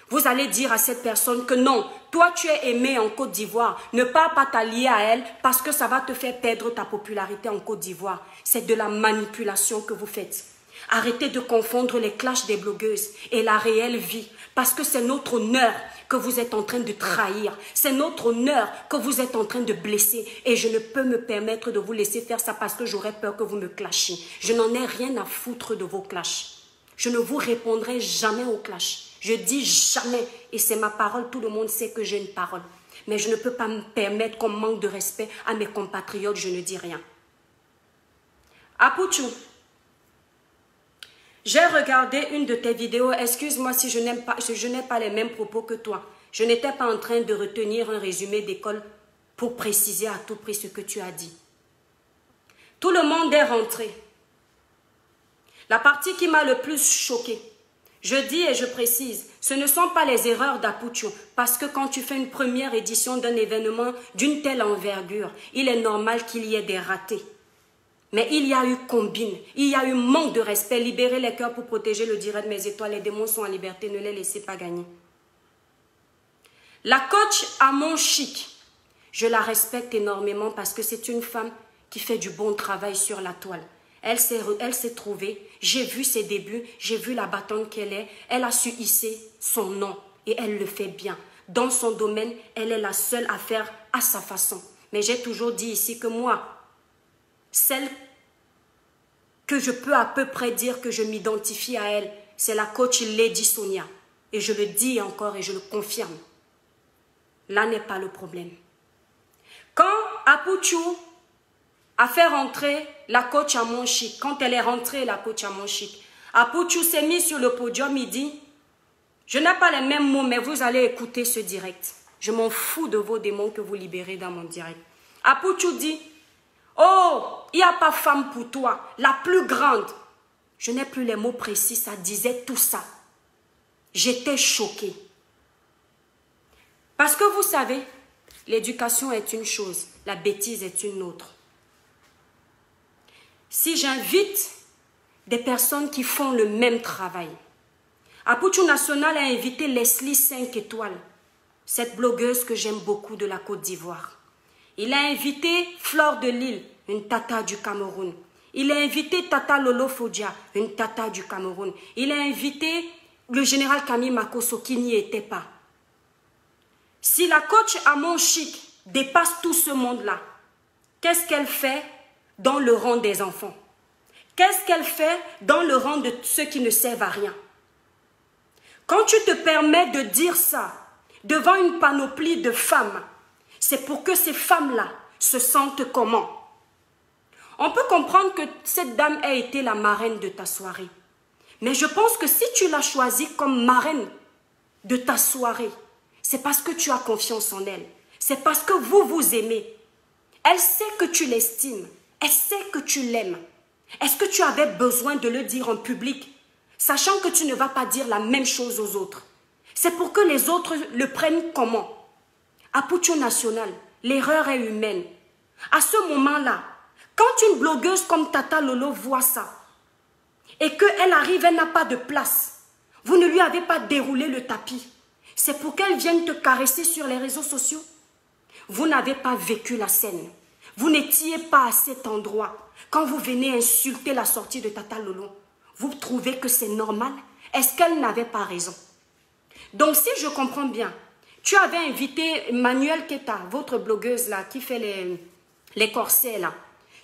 Vous allez dire à cette personne que non, toi tu es aimé en Côte d'Ivoire, ne pas t'allier à elle parce que ça va te faire perdre ta popularité en Côte d'Ivoire. C'est de la manipulation que vous faites. Arrêtez de confondre les clashs des blogueuses et la réelle vie, parce que c'est notre honneur que vous êtes en train de trahir. C'est notre honneur que vous êtes en train de blesser. Et je ne peux me permettre de vous laisser faire ça parce que j'aurais peur que vous me clashiez. Je n'en ai rien à foutre de vos clashs. Je ne vous répondrai jamais aux clashs. Je dis jamais, et c'est ma parole, tout le monde sait que j'ai une parole. Mais je ne peux pas me permettre qu'on manque de respect à mes compatriotes, je ne dis rien. Apouchou, j'ai regardé une de tes vidéos, excuse-moi si je n'ai pas les mêmes propos que toi. Je n'étais pas en train de retenir un résumé d'école pour préciser à tout prix ce que tu as dit. Tout le monde est rentré. La partie qui m'a le plus choquée, je dis et je précise, ce ne sont pas les erreurs d'Apouchou, parce que quand tu fais une première édition d'un événement d'une telle envergure, il est normal qu'il y ait des ratés. Mais il y a eu combine, il y a eu manque de respect, libérer les cœurs pour protéger le direct de mes étoiles, les démons sont en liberté, ne les laissez pas gagner. La coach Amon Chic, je la respecte énormément parce que c'est une femme qui fait du bon travail sur la toile. Elle s'est trouvée, j'ai vu ses débuts, j'ai vu la battante qu'elle est, elle a su hisser son nom et elle le fait bien. Dans son domaine, elle est la seule à faire à sa façon. Mais j'ai toujours dit ici que moi, celle que je peux à peu près dire que je m'identifie à elle, c'est la coach Lady Sonia. Et je le dis encore et je le confirme. Là n'est pas le problème. Quand Apouchou a fait rentrer la coach Amon Chic, quand elle est rentrée, la coach Amon Chic, Apouchou s'est mis sur le podium, il dit, je n'ai pas les mêmes mots, mais vous allez écouter ce direct. Je m'en fous de vos démons que vous libérez dans mon direct. Apouchou dit, oh, il n'y a pas femme pour toi, la plus grande. Je n'ai plus les mots précis, ça disait tout ça. J'étais choquée. Parce que vous savez, l'éducation est une chose, la bêtise est une autre. Si j'invite des personnes qui font le même travail, Apouchou National a invité Leslie 5 étoiles, cette blogueuse que j'aime beaucoup de la Côte d'Ivoire. Il a invité Flore de Lille, une tata du Cameroun. Il a invité Tata Lolo Fodja, une tata du Cameroun. Il a invité le général Camille Makosso qui n'y était pas. Si la coach Amon Chic dépasse tout ce monde-là, qu'est-ce qu'elle fait dans le rang des enfants? Qu'est-ce qu'elle fait dans le rang de ceux qui ne servent à rien? Quand tu te permets de dire ça devant une panoplie de femmes, c'est pour que ces femmes-là se sentent comment? On peut comprendre que cette dame ait été la marraine de ta soirée. Mais je pense que si tu l'as choisie comme marraine de ta soirée, c'est parce que tu as confiance en elle. C'est parce que vous vous aimez. Elle sait que tu l'estimes. Elle sait que tu l'aimes. Est-ce que tu avais besoin de le dire en public, sachant que tu ne vas pas dire la même chose aux autres? C'est pour que les autres le prennent comment? Apouchou National, l'erreur est humaine. À ce moment-là, quand une blogueuse comme Tata Lolo voit ça, et qu'elle arrive, elle n'a pas de place, vous ne lui avez pas déroulé le tapis, c'est pour qu'elle vienne te caresser sur les réseaux sociaux. Vous n'avez pas vécu la scène. Vous n'étiez pas à cet endroit. Quand vous venez insulter la sortie de Tata Lolo, vous trouvez que c'est normal? Est-ce qu'elle n'avait pas raison? Donc si je comprends bien, tu avais invité Manuel Keta, votre blogueuse là, qui fait les corsets là.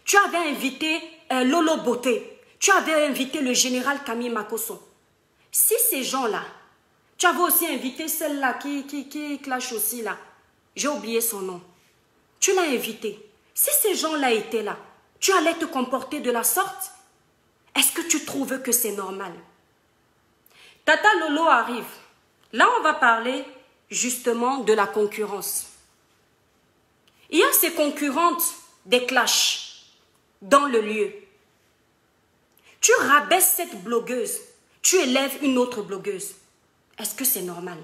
Tu avais invité Lolo Beauté. Tu avais invité le général Camille Makosso. Si ces gens-là, tu avais aussi invité celle-là qui clash aussi là. J'ai oublié son nom. Tu l'as invité. Si ces gens-là étaient là, tu allais te comporter de la sorte? Est-ce que tu trouves que c'est normal? Tata Lolo arrive. Là, on va parler justement de la concurrence. Il y a ces concurrentes des clashs. dans le lieu. Tu rabaisses cette blogueuse, tu élèves une autre blogueuse. Est-ce que c'est normal?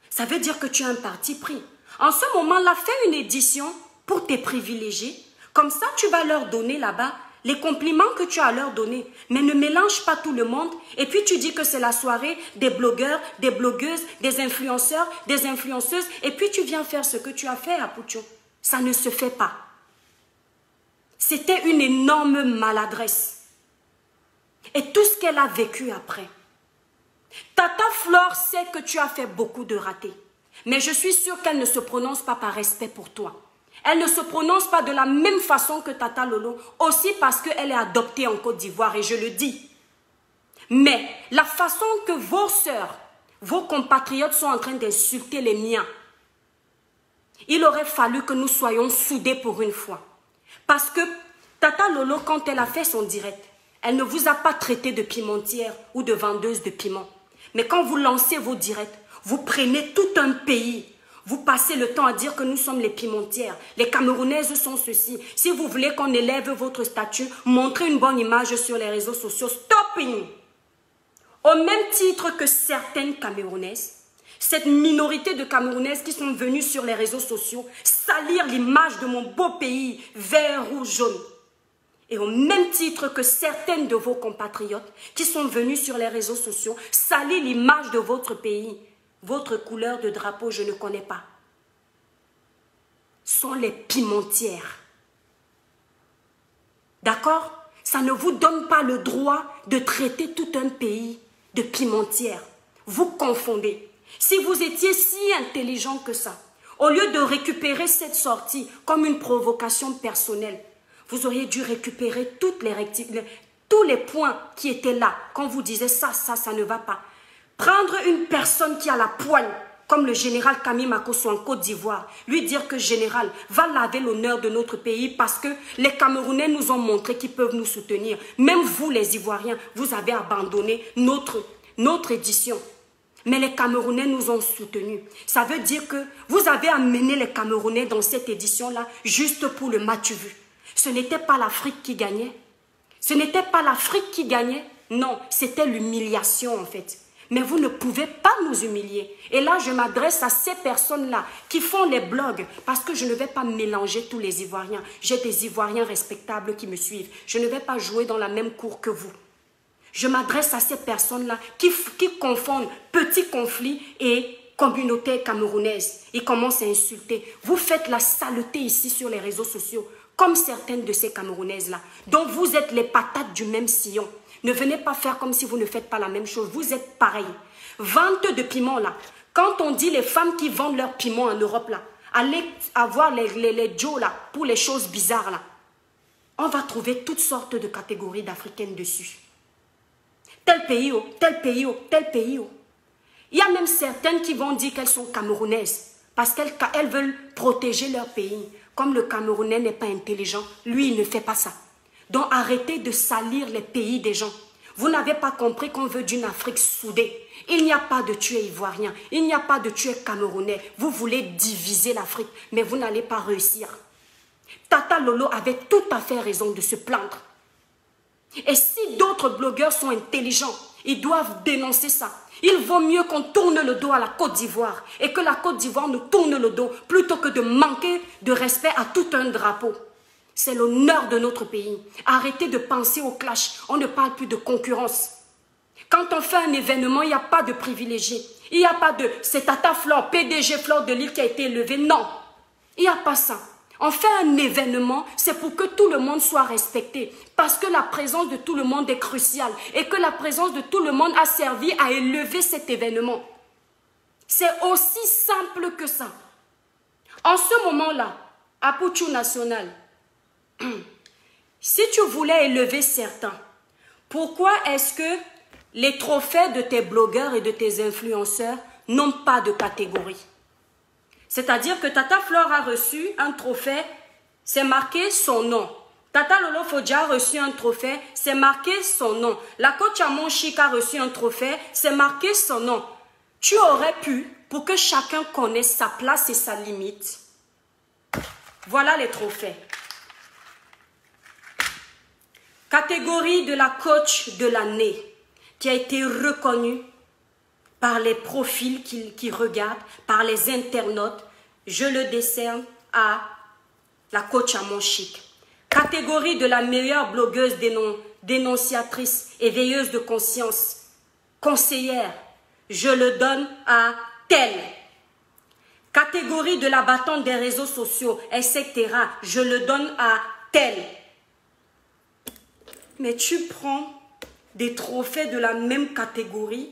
Ça veut dire que tu as un parti pris. En ce moment-là, fais une édition pour tes privilégiés. Comme ça, tu vas leur donner là-bas les compliments que tu as à leur donner. Mais ne mélange pas tout le monde. Et puis tu dis que c'est la soirée des blogueurs, des blogueuses, des influenceurs, des influenceuses. Et puis tu viens faire ce que tu as fait à Poucho. Ça ne se fait pas. C'était une énorme maladresse. Et tout ce qu'elle a vécu après. Tata Flore sait que tu as fait beaucoup de ratés. Mais je suis sûre qu'elle ne se prononce pas par respect pour toi. Elle ne se prononce pas de la même façon que Tata Lolo, aussi parce qu'elle est adoptée en Côte d'Ivoire, et je le dis. Mais la façon que vos sœurs, vos compatriotes sont en train d'insulter les miens, il aurait fallu que nous soyons soudés pour une fois. Parce que Tata Lolo, quand elle a fait son direct, elle ne vous a pas traité de pimentière ou de vendeuse de piment. Mais quand vous lancez vos directs, vous prenez tout un pays. Vous passez le temps à dire que nous sommes les pimentières. Les Camerounaises sont ceci. Si vous voulez qu'on élève votre statut, montrez une bonne image sur les réseaux sociaux. Stopping! Au même titre que certaines Camerounaises, cette minorité de Camerounaises qui sont venues sur les réseaux sociaux salir l'image de mon beau pays, vert, rouge, jaune. Et au même titre que certaines de vos compatriotes qui sont venus sur les réseaux sociaux salir l'image de votre pays, votre couleur de drapeau, je ne connais pas, sont les pimentières. D'accord? Ça ne vous donne pas le droit de traiter tout un pays de pimentière. Vous confondez. Si vous étiez si intelligent que ça, au lieu de récupérer cette sortie comme une provocation personnelle, vous auriez dû récupérer tous les points qui étaient là quand vous disiez ça ne va pas. Prendre une personne qui a la poigne, comme le général Camille Makosso en Côte d'Ivoire, lui dire que général, va laver l'honneur de notre pays parce que les Camerounais nous ont montré qu'ils peuvent nous soutenir. Même vous les Ivoiriens, vous avez abandonné notre édition. Mais les Camerounais nous ont soutenus. Ça veut dire que vous avez amené les Camerounais dans cette édition-là juste pour le match vu. Ce n'était pas l'Afrique qui gagnait. Ce n'était pas l'Afrique qui gagnait. Non, c'était l'humiliation en fait. Mais vous ne pouvez pas nous humilier. Et là, je m'adresse à ces personnes-là qui font les blogs parce que je ne vais pas mélanger tous les Ivoiriens. J'ai des Ivoiriens respectables qui me suivent. Je ne vais pas jouer dans la même cour que vous. Je m'adresse à ces personnes-là qui confondent petits conflits et communauté camerounaise. Ils commencent à insulter. Vous faites la saleté ici sur les réseaux sociaux, comme certaines de ces Camerounaises-là, dont vous êtes les patates du même sillon. Ne venez pas faire comme si vous ne faites pas la même chose. Vous êtes pareil. Vente de piment, là. Quand on dit les femmes qui vendent leurs piments en Europe, là, allez avoir les Joe, là, pour les choses bizarres, là. On va trouver toutes sortes de catégories d'Africaines dessus. Tel pays, oh, tel pays, oh, tel pays, oh. Il y a même certaines qui vont dire qu'elles sont camerounaises parce qu'elles veulent protéger leur pays. Comme le Camerounais n'est pas intelligent, lui, il ne fait pas ça. Donc, arrêtez de salir les pays des gens. Vous n'avez pas compris qu'on veut d'une Afrique soudée. Il n'y a pas de tuer ivoirien, il n'y a pas de tuer camerounais. Vous voulez diviser l'Afrique, mais vous n'allez pas réussir. Tata Lolo avait tout à fait raison de se plaindre. Et si d'autres blogueurs sont intelligents, ils doivent dénoncer ça. Il vaut mieux qu'on tourne le dos à la Côte d'Ivoire et que la Côte d'Ivoire nous tourne le dos plutôt que de manquer de respect à tout un drapeau. C'est l'honneur de notre pays. Arrêtez de penser au clash. On ne parle plus de concurrence. Quand on fait un événement, il n'y a pas de privilégié. Il n'y a pas de c'est Tata Flore, PDG Flore de Lille qui a été élevé. Non, il n'y a pas ça. On fait un événement, c'est pour que tout le monde soit respecté. Parce que la présence de tout le monde est cruciale. Et que la présence de tout le monde a servi à élever cet événement. C'est aussi simple que ça. En ce moment-là, à Pouchou National, si tu voulais élever certains, pourquoi est-ce que les trophées de tes blogueurs et de tes influenceurs n'ont pas de catégorie? C'est-à-dire que Tata Flore a reçu un trophée, c'est marqué son nom. Tata Lolo Fodja a reçu un trophée, c'est marqué son nom. La coach Amon Chic a reçu un trophée, c'est marqué son nom. Tu aurais pu, pour que chacun connaisse sa place et sa limite. Voilà les trophées. Catégorie de la coach de l'année qui a été reconnue par les profils qui regardent, par les internautes. Je le décerne à la coach à mon chic. Catégorie de la meilleure blogueuse dénonciatrice et veilleuse de conscience, conseillère. Je le donne à telle. Catégorie de la battante des réseaux sociaux, etc. Je le donne à telle. Mais tu prends des trophées de la même catégorie.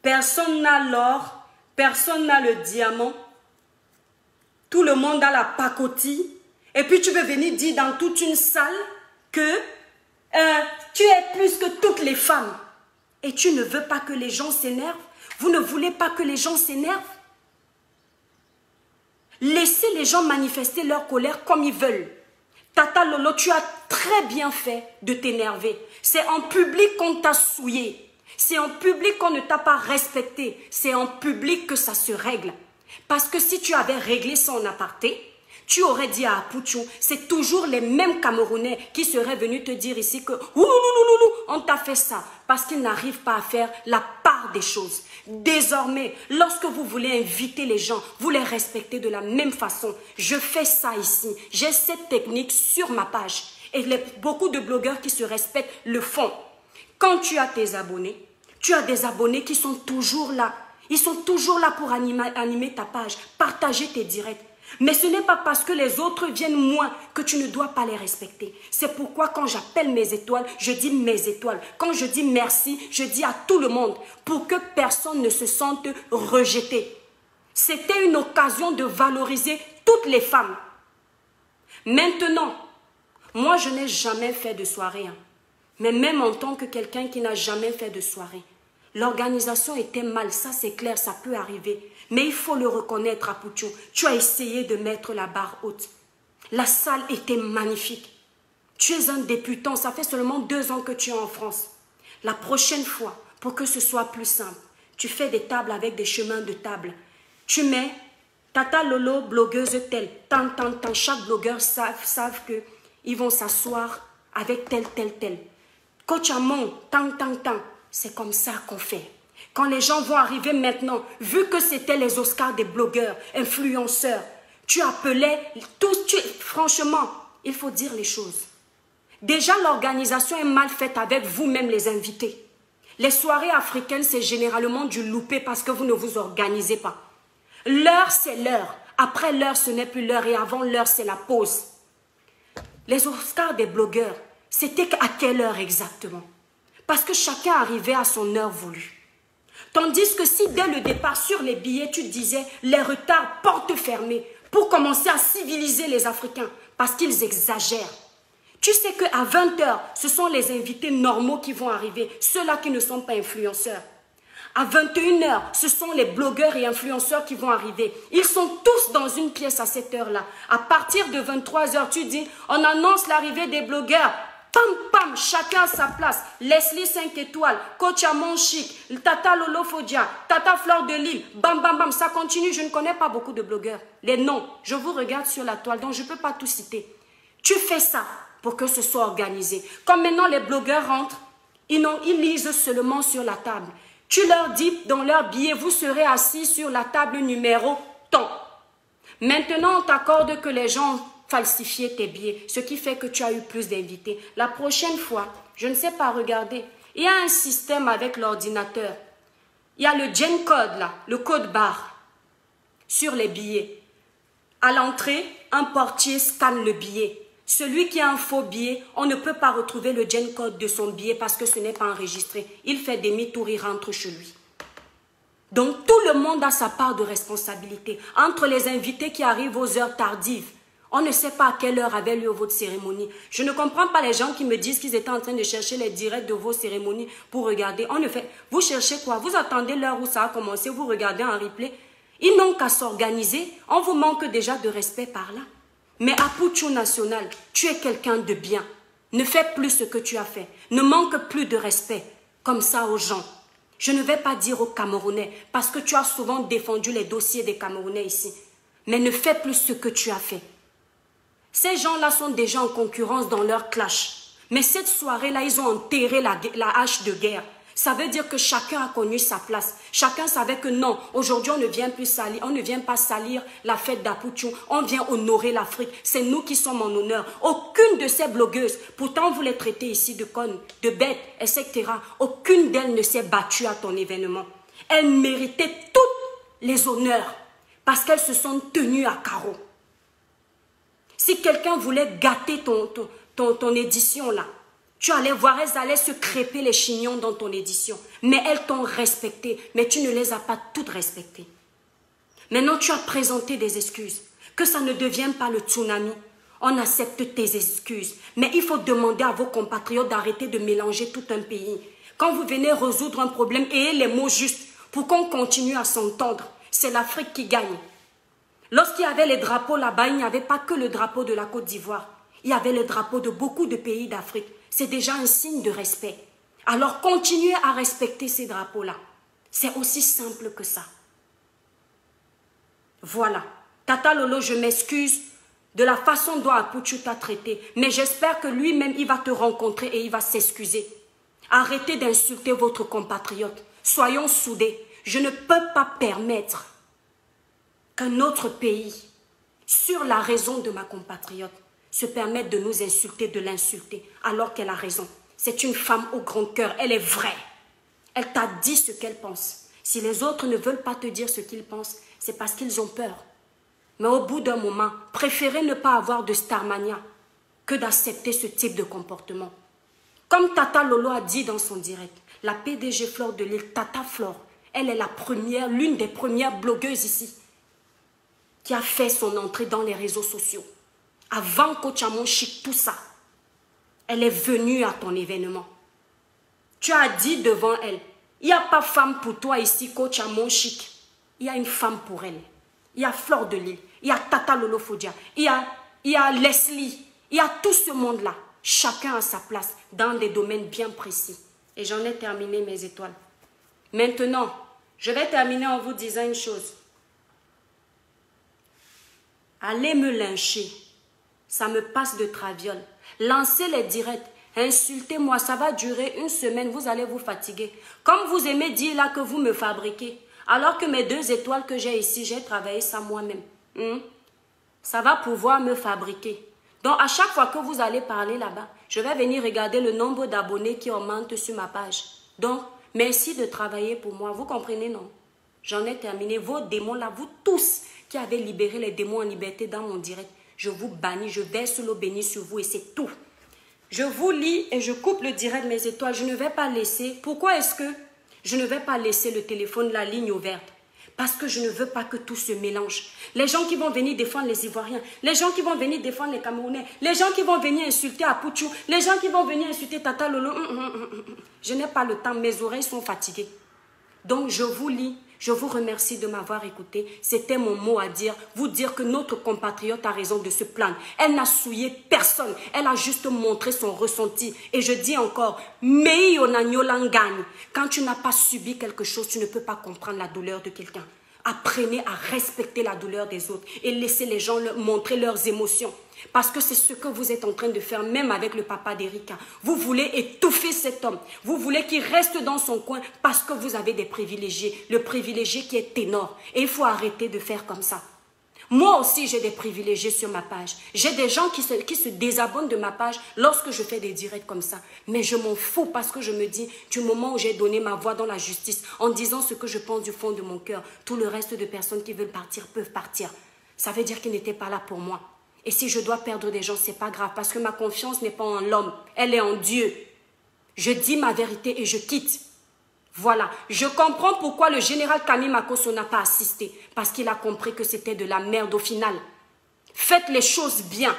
Personne n'a l'or, personne n'a le diamant. Tout le monde a la pacotille. Et puis tu veux venir dire dans toute une salle que tu es plus que toutes les femmes. Et tu ne veux pas que les gens s'énervent. Vous ne voulez pas que les gens s'énervent. Laissez les gens manifester leur colère comme ils veulent. Tata Lolo, tu as très bien fait de t'énerver. C'est en public qu'on t'a souillé. C'est en public qu'on ne t'a pas respecté. C'est en public que ça se règle. Parce que si tu avais réglé ça en aparté, tu aurais dit à Apouchou, c'est toujours les mêmes Camerounais qui seraient venus te dire ici que on t'a fait ça. Parce qu'ils n'arrivent pas à faire la part des choses. Désormais, lorsque vous voulez inviter les gens, vous les respectez de la même façon. Je fais ça ici. J'ai cette technique sur ma page. Et beaucoup de blogueurs qui se respectent le font. Quand tu as tes abonnés, tu as des abonnés qui sont toujours là. Ils sont toujours là pour animer ta page, partager tes directs. Mais ce n'est pas parce que les autres viennent moins que tu ne dois pas les respecter. C'est pourquoi quand j'appelle mes étoiles, je dis mes étoiles. Quand je dis merci, je dis à tout le monde pour que personne ne se sente rejeté. C'était une occasion de valoriser toutes les femmes. Maintenant, moi je n'ai jamais fait de soirée. Mais même en tant que quelqu'un qui n'a jamais fait de soirée, l'organisation était mal, ça c'est clair, ça peut arriver. Mais il faut le reconnaître, Apouchou. Tu as essayé de mettre la barre haute. La salle était magnifique. Tu es un débutant, ça fait seulement 2 ans que tu es en France. La prochaine fois, pour que ce soit plus simple, tu fais des tables avec des chemins de table. Tu mets Tata Lolo, blogueuse telle, tant. Chaque blogueur savent qu'ils vont s'asseoir avec tel. Coach Amon, tant. C'est comme ça qu'on fait. Quand les gens vont arriver maintenant, vu que c'était les Oscars des blogueurs, influenceurs, tu appelais tous, franchement, il faut dire les choses. Déjà, l'organisation est mal faite avec vous-même les invités. Les soirées africaines, c'est généralement du loupé parce que vous ne vous organisez pas. L'heure, c'est l'heure. Après l'heure, ce n'est plus l'heure et avant l'heure, c'est la pause. Les Oscars des blogueurs, c'était à quelle heure exactement? Parce que chacun arrivait à son heure voulue. Tandis que si dès le départ sur les billets, tu disais les retards porte fermée pour commencer à civiliser les Africains parce qu'ils exagèrent. Tu sais qu'à 20 h, ce sont les invités normaux qui vont arriver, ceux-là qui ne sont pas influenceurs. À 21 h, ce sont les blogueurs et influenceurs qui vont arriver. Ils sont tous dans une pièce à cette heure-là. À partir de 23 h, tu dis, on annonce l'arrivée des blogueurs. Pam, chacun à sa place. Leslie 5 étoiles, Coach Amon Chic, Tata Lolo Fodia, Tata Fleur de Lille, bam, ça continue. Je ne connais pas beaucoup de blogueurs. Les noms, je vous regarde sur la toile, donc je ne peux pas tout citer. Tu fais ça pour que ce soit organisé. Comme maintenant les blogueurs rentrent, ils lisent seulement sur la table. Tu leur dis dans leur billet, vous serez assis sur la table numéro tant. Maintenant, on t'accorde que les gens falsifier tes billets, ce qui fait que tu as eu plus d'invités. La prochaine fois, je ne sais pas, regarder, il y a un système avec l'ordinateur. Il y a le gen code là, le code barre sur les billets. À l'entrée, un portier scanne le billet. Celui qui a un faux billet, on ne peut pas retrouver le gen code de son billet parce que ce n'est pas enregistré. Il fait demi-tour, il rentre chez lui. Donc tout le monde a sa part de responsabilité. Entre les invités qui arrivent aux heures tardives, on ne sait pas à quelle heure avait lieu votre cérémonie. Je ne comprends pas les gens qui me disent qu'ils étaient en train de chercher les directs de vos cérémonies pour regarder. Vous cherchez quoi? Vous attendez l'heure où ça a commencé, vous regardez en replay. Ils n'ont qu'à s'organiser. On vous manque déjà de respect par là. Mais Apouchou National, tu es quelqu'un de bien. Ne fais plus ce que tu as fait. Ne manque plus de respect comme ça aux gens. Je ne vais pas dire aux Camerounais parce que tu as souvent défendu les dossiers des Camerounais ici. Mais ne fais plus ce que tu as fait. Ces gens-là sont déjà en concurrence dans leur clash. Mais cette soirée-là, ils ont enterré la hache de guerre. Ça veut dire que chacun a connu sa place. Chacun savait que non, aujourd'hui on ne vient plus salir, on ne vient pas salir la fête d'Apouchou, on vient honorer l'Afrique. C'est nous qui sommes en honneur. Aucune de ces blogueuses, pourtant vous les traitez ici de connes, de bêtes, etc. Aucune d'elles ne s'est battue à ton événement. Elles méritaient tous les honneurs parce qu'elles se sont tenues à carreau. Si quelqu'un voulait gâter ton édition là, tu allais voir, elles allaient se crêper les chignons dans ton édition. Mais elles t'ont respecté, mais tu ne les as pas toutes respectées. Maintenant, tu as présenté des excuses. Que ça ne devienne pas le tsunami. On accepte tes excuses. Mais il faut demander à vos compatriotes d'arrêter de mélanger tout un pays. Quand vous venez résoudre un problème, ayez les mots justes pour qu'on continue à s'entendre. C'est l'Afrique qui gagne. Lorsqu'il y avait les drapeaux là-bas, il n'y avait pas que le drapeau de la Côte d'Ivoire. Il y avait les drapeaux de beaucoup de pays d'Afrique. C'est déjà un signe de respect. Alors continuez à respecter ces drapeaux-là. C'est aussi simple que ça. Voilà. Tata Lolo, je m'excuse de la façon dont Apouchou t'a traité. Mais j'espère que lui-même, il va te rencontrer et il va s'excuser. Arrêtez d'insulter votre compatriote. Soyons soudés. Je ne peux pas permettre qu'un autre pays, sur la raison de ma compatriote, se permettre de nous insulter, de l'insulter, alors qu'elle a raison. C'est une femme au grand cœur, elle est vraie. Elle t'a dit ce qu'elle pense. Si les autres ne veulent pas te dire ce qu'ils pensent, c'est parce qu'ils ont peur. Mais au bout d'un moment, préférez ne pas avoir de starmania que d'accepter ce type de comportement. Comme Tata Lolo a dit dans son direct, la PDG Flore de Lille, Tata Flore, elle est la première, l'une des premières blogueuses ici qui a fait son entrée dans les réseaux sociaux. Avant Coach Amon Chic, tout ça, elle est venue à ton événement. Tu as dit devant elle, il n'y a pas femme pour toi ici, Coach Amon Chic. Il y a une femme pour elle. Il y a Flore de Lille, il y a Tata Lolo Fodia, il y a Leslie, il y a tout ce monde-là. Chacun a sa place dans des domaines bien précis. Et j'en ai terminé mes étoiles. Maintenant, je vais terminer en vous disant une chose. Allez me lyncher. Ça me passe de traviole. Lancez les directs. Insultez-moi. Ça va durer une semaine. Vous allez vous fatiguer. Comme vous aimez dire là que vous me fabriquez. Alors que mes 2 étoiles que j'ai ici, j'ai travaillé ça moi-même. Ça va pouvoir me fabriquer. Donc, à chaque fois que vous allez parler là-bas, je vais venir regarder le nombre d'abonnés qui augmente sur ma page. Donc, merci de travailler pour moi. Vous comprenez, non? J'en ai terminé. Vos démons là, vous tous qui avez libéré les démons en liberté dans mon direct, je vous bannis, je verse l'eau bénie sur vous et c'est tout. Je vous lis et je coupe le direct mes étoiles. Je ne vais pas laisser. Pourquoi est-ce que je ne vais pas laisser le téléphone, la ligne ouverte? Parce que je ne veux pas que tout se mélange. Les gens qui vont venir défendre les Ivoiriens, les gens qui vont venir défendre les Camerounais, les gens qui vont venir insulter Apouchou, les gens qui vont venir insulter Tata Lolo. Je n'ai pas le temps, mes oreilles sont fatiguées. Donc je vous lis, je vous remercie de m'avoir écouté. C'était mon mot à dire, vous dire que notre compatriote a raison de se plaindre. Elle n'a souillé personne, elle a juste montré son ressenti. Et je dis encore, quand tu n'as pas subi quelque chose, tu ne peux pas comprendre la douleur de quelqu'un. Apprenez à respecter la douleur des autres et laissez les gens montrer leurs émotions. Parce que c'est ce que vous êtes en train de faire, même avec le papa d'Erika. Vous voulez étouffer cet homme. Vous voulez qu'il reste dans son coin parce que vous avez des privilégiés. Le privilégié qui est ténor. Et il faut arrêter de faire comme ça. Moi aussi, j'ai des privilégiés sur ma page. J'ai des gens qui se désabonnent de ma page lorsque je fais des directs comme ça. Mais je m'en fous parce que je me dis, du moment où j'ai donné ma voix dans la justice, en disant ce que je pense du fond de mon cœur, tout le reste de personnes qui veulent partir peuvent partir. Ça veut dire qu'ils n'étaient pas là pour moi. Et si je dois perdre des gens, c'est pas grave parce que ma confiance n'est pas en l'homme, elle est en Dieu. Je dis ma vérité et je quitte. Voilà, je comprends pourquoi le général Camille Makosso n'a pas assisté. Parce qu'il a compris que c'était de la merde au final. Faites les choses bien.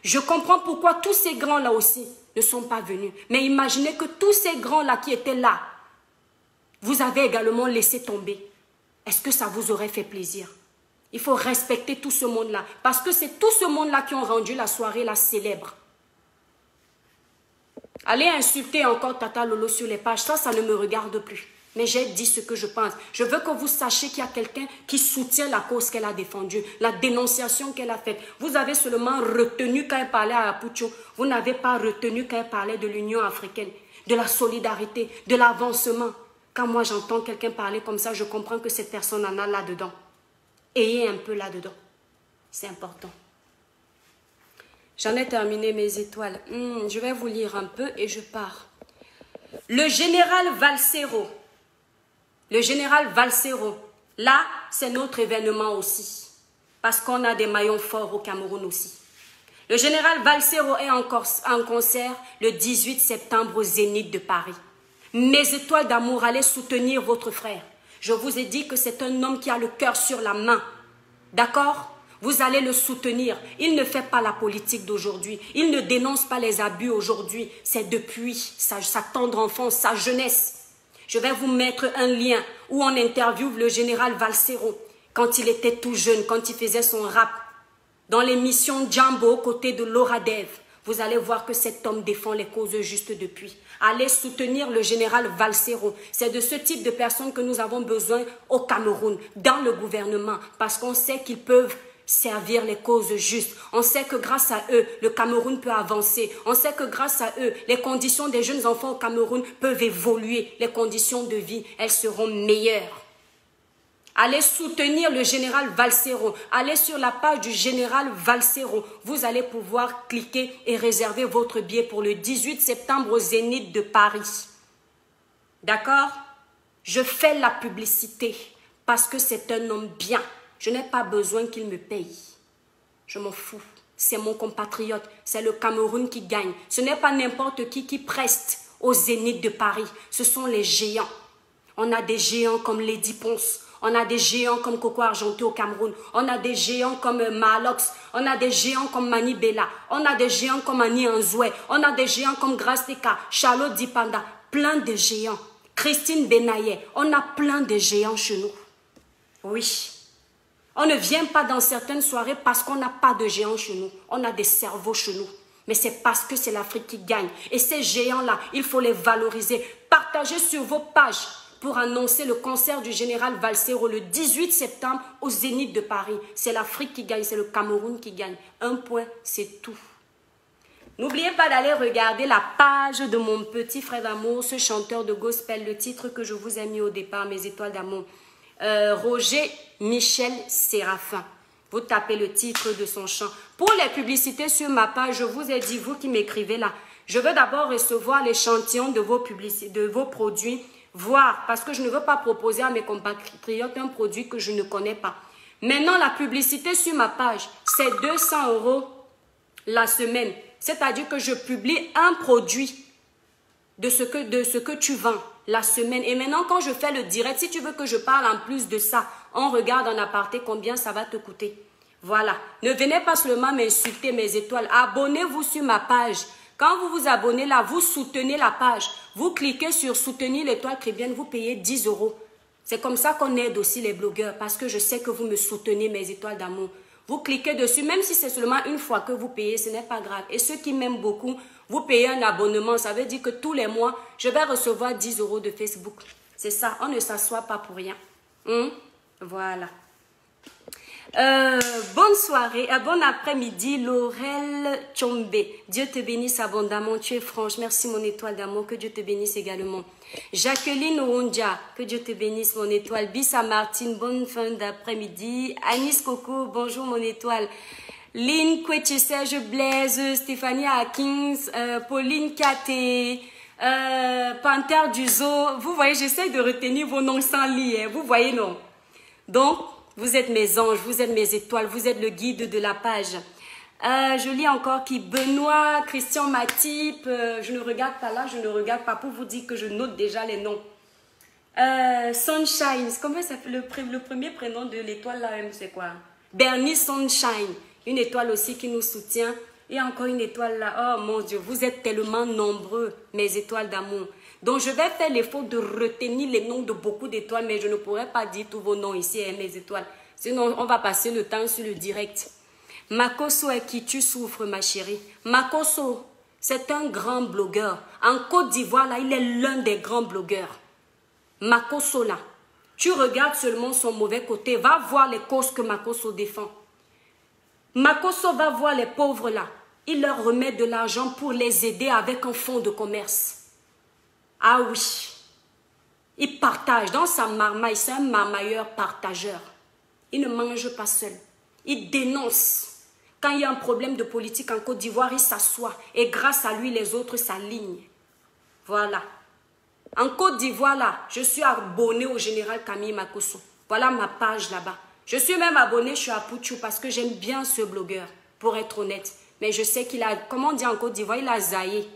Je comprends pourquoi tous ces grands-là aussi ne sont pas venus. Mais imaginez que tous ces grands-là qui étaient là, vous avez également laissé tomber. Est-ce que ça vous aurait fait plaisir? Il faut respecter tout ce monde-là. Parce que c'est tout ce monde-là qui ont rendu la soirée la célèbre. Allez insulter encore Tata Lolo sur les pages, ça ne me regarde plus. Mais j'ai dit ce que je pense. Je veux que vous sachiez qu'il y a quelqu'un qui soutient la cause qu'elle a défendue, la dénonciation qu'elle a faite. Vous avez seulement retenu quand elle parlait à Apucho. Vous n'avez pas retenu quand elle parlait de l'Union africaine, de la solidarité, de l'avancement. Quand moi j'entends quelqu'un parler comme ça, je comprends que cette personne en a là-dedans. Ayez un peu là-dedans. C'est important. J'en ai terminé mes étoiles. Je vais vous lire un peu et je pars. Le général Valsero. Le général Valsero. Là, c'est notre événement aussi. Parce qu'on a des maillons forts au Cameroun aussi. Le général Valsero est en concert le 18 septembre au Zénith de Paris. Mes étoiles d'amour, allez soutenir votre frère. Je vous ai dit que c'est un homme qui a le cœur sur la main. D'accord ? Vous allez le soutenir. Il ne fait pas la politique d'aujourd'hui. Il ne dénonce pas les abus aujourd'hui. C'est depuis sa tendre enfance, sa jeunesse. Je vais vous mettre un lien où on interviewe le général Valsero quand il était tout jeune, quand il faisait son rap. Dans l'émission Djambo, aux côtés de Laura Dev. Vous allez voir que cet homme défend les causes justes depuis. Allez soutenir le général Valsero. C'est de ce type de personnes que nous avons besoin au Cameroun, dans le gouvernement, parce qu'on sait qu'ils peuvent servir les causes justes. On sait que grâce à eux, le Cameroun peut avancer. On sait que grâce à eux, les conditions des jeunes enfants au Cameroun peuvent évoluer. Les conditions de vie, elles seront meilleures. Allez soutenir le général Valsero. Allez sur la page du général Valsero. Vous allez pouvoir cliquer et réserver votre billet pour le 18 septembre au Zénith de Paris. D'accord? Je fais la publicité parce que c'est un homme bien. Je n'ai pas besoin qu'il me paye. Je m'en fous. C'est mon compatriote. C'est le Cameroun qui gagne. Ce n'est pas n'importe qui preste au Zénith de Paris. Ce sont les géants. On a des géants comme Lady Ponce. On a des géants comme Coco Argenté au Cameroun. On a des géants comme Malox. On a des géants comme Mani Bella. On a des géants comme Annie Anzoué. On a des géants comme Grace Teka, Charlotte Dipanda. Plein de géants. Christine Benaye. On a plein de géants chez nous. Oui. On ne vient pas dans certaines soirées parce qu'on n'a pas de géants chez nous. On a des cerveaux chez nous. Mais c'est parce que c'est l'Afrique qui gagne. Et ces géants-là, il faut les valoriser. Partagez sur vos pages pour annoncer le concert du général Valsero le 18 septembre au Zénith de Paris. C'est l'Afrique qui gagne, c'est le Cameroun qui gagne. Un point, c'est tout. N'oubliez pas d'aller regarder la page de mon petit frère d'amour, ce chanteur de gospel, le titre que je vous ai mis au départ, Mes étoiles d'amour. Roger Michel Séraphin. Vous tapez le titre de son chant. Pour les publicités sur ma page, je vous ai dit, vous qui m'écrivez là, je veux d'abord recevoir l'échantillon de vos produits, voir, parce que je ne veux pas proposer à mes compatriotes un produit que je ne connais pas. Maintenant, la publicité sur ma page, c'est 200 € la semaine. C'est-à-dire que je publie un produit de ce que tu vends la semaine. Et maintenant, quand je fais le direct, si tu veux que je parle en plus de ça, on regarde en aparté combien ça va te coûter. Voilà. Ne venez pas seulement m'insulter mes étoiles. Abonnez-vous sur ma page. Quand vous vous abonnez là, vous soutenez la page. Vous cliquez sur soutenir l'étoile chrétienne, vous payez 10 €. C'est comme ça qu'on aide aussi les blogueurs, parce que je sais que vous me soutenez mes étoiles d'amour. Vous cliquez dessus, même si c'est seulement une fois que vous payez, ce n'est pas grave. Et ceux qui m'aiment beaucoup, vous payez un abonnement. Ça veut dire que tous les mois, je vais recevoir 10 € de Facebook. C'est ça, on ne s'assoit pas pour rien. Voilà. Bonne soirée, bon après-midi, Laurel Tchombe. Dieu te bénisse abondamment, tu es franche. Merci mon étoile d'amour, que Dieu te bénisse également. Jacqueline Oundja, que Dieu te bénisse mon étoile. Bissa Martine, bonne fin d'après-midi. Anis Coco, bonjour mon étoile. Lynn Kweche, Serge Blaise, Stéphanie Akins, Pauline Kate, Panther du Zoo. Vous voyez, j'essaie de retenir vos noms sans lire, vous voyez non? Donc, vous êtes mes anges, vous êtes mes étoiles, vous êtes le guide de la page. Je lis encore qui? Benoît, Christian Matip, je ne regarde pas là, je ne regarde pas pour vous dire que je note déjà les noms. Sunshine, comment ça fait le premier prénom de l'étoile là, c'est quoi? Bernie Sunshine, une étoile aussi qui nous soutient. Et encore une étoile là, oh mon Dieu, vous êtes tellement nombreux, mes étoiles d'amour. Donc je vais faire l'effort de retenir les noms de beaucoup d'étoiles, mais je ne pourrai pas dire tous vos noms ici, mes étoiles. Sinon, on va passer le temps sur le direct. Makoso est qui tu souffres, ma chérie. Makoso, c'est un grand blogueur. En Côte d'Ivoire, là, il est l'un des grands blogueurs. Makosso là, tu regardes seulement son mauvais côté. Va voir les causes que Makosso défend. Makosso va voir les pauvres là. Il leur remet de l'argent pour les aider avec un fonds de commerce. Ah oui. Il partage dans sa marmaille. C'est un marmailleur partageur. Il ne mange pas seul. Il dénonce. Quand il y a un problème de politique en Côte d'Ivoire, il s'assoit. Et grâce à lui, les autres s'alignent. Voilà. En Côte d'Ivoire, là, je suis abonné au général Camille Makosso. Voilà ma page là-bas. Je suis même abonné, je suis à Pouchou parce que j'aime bien ce blogueur, pour être honnête. Mais je sais qu'il a, comment on dit en Côte d'Ivoire, il a zaïé.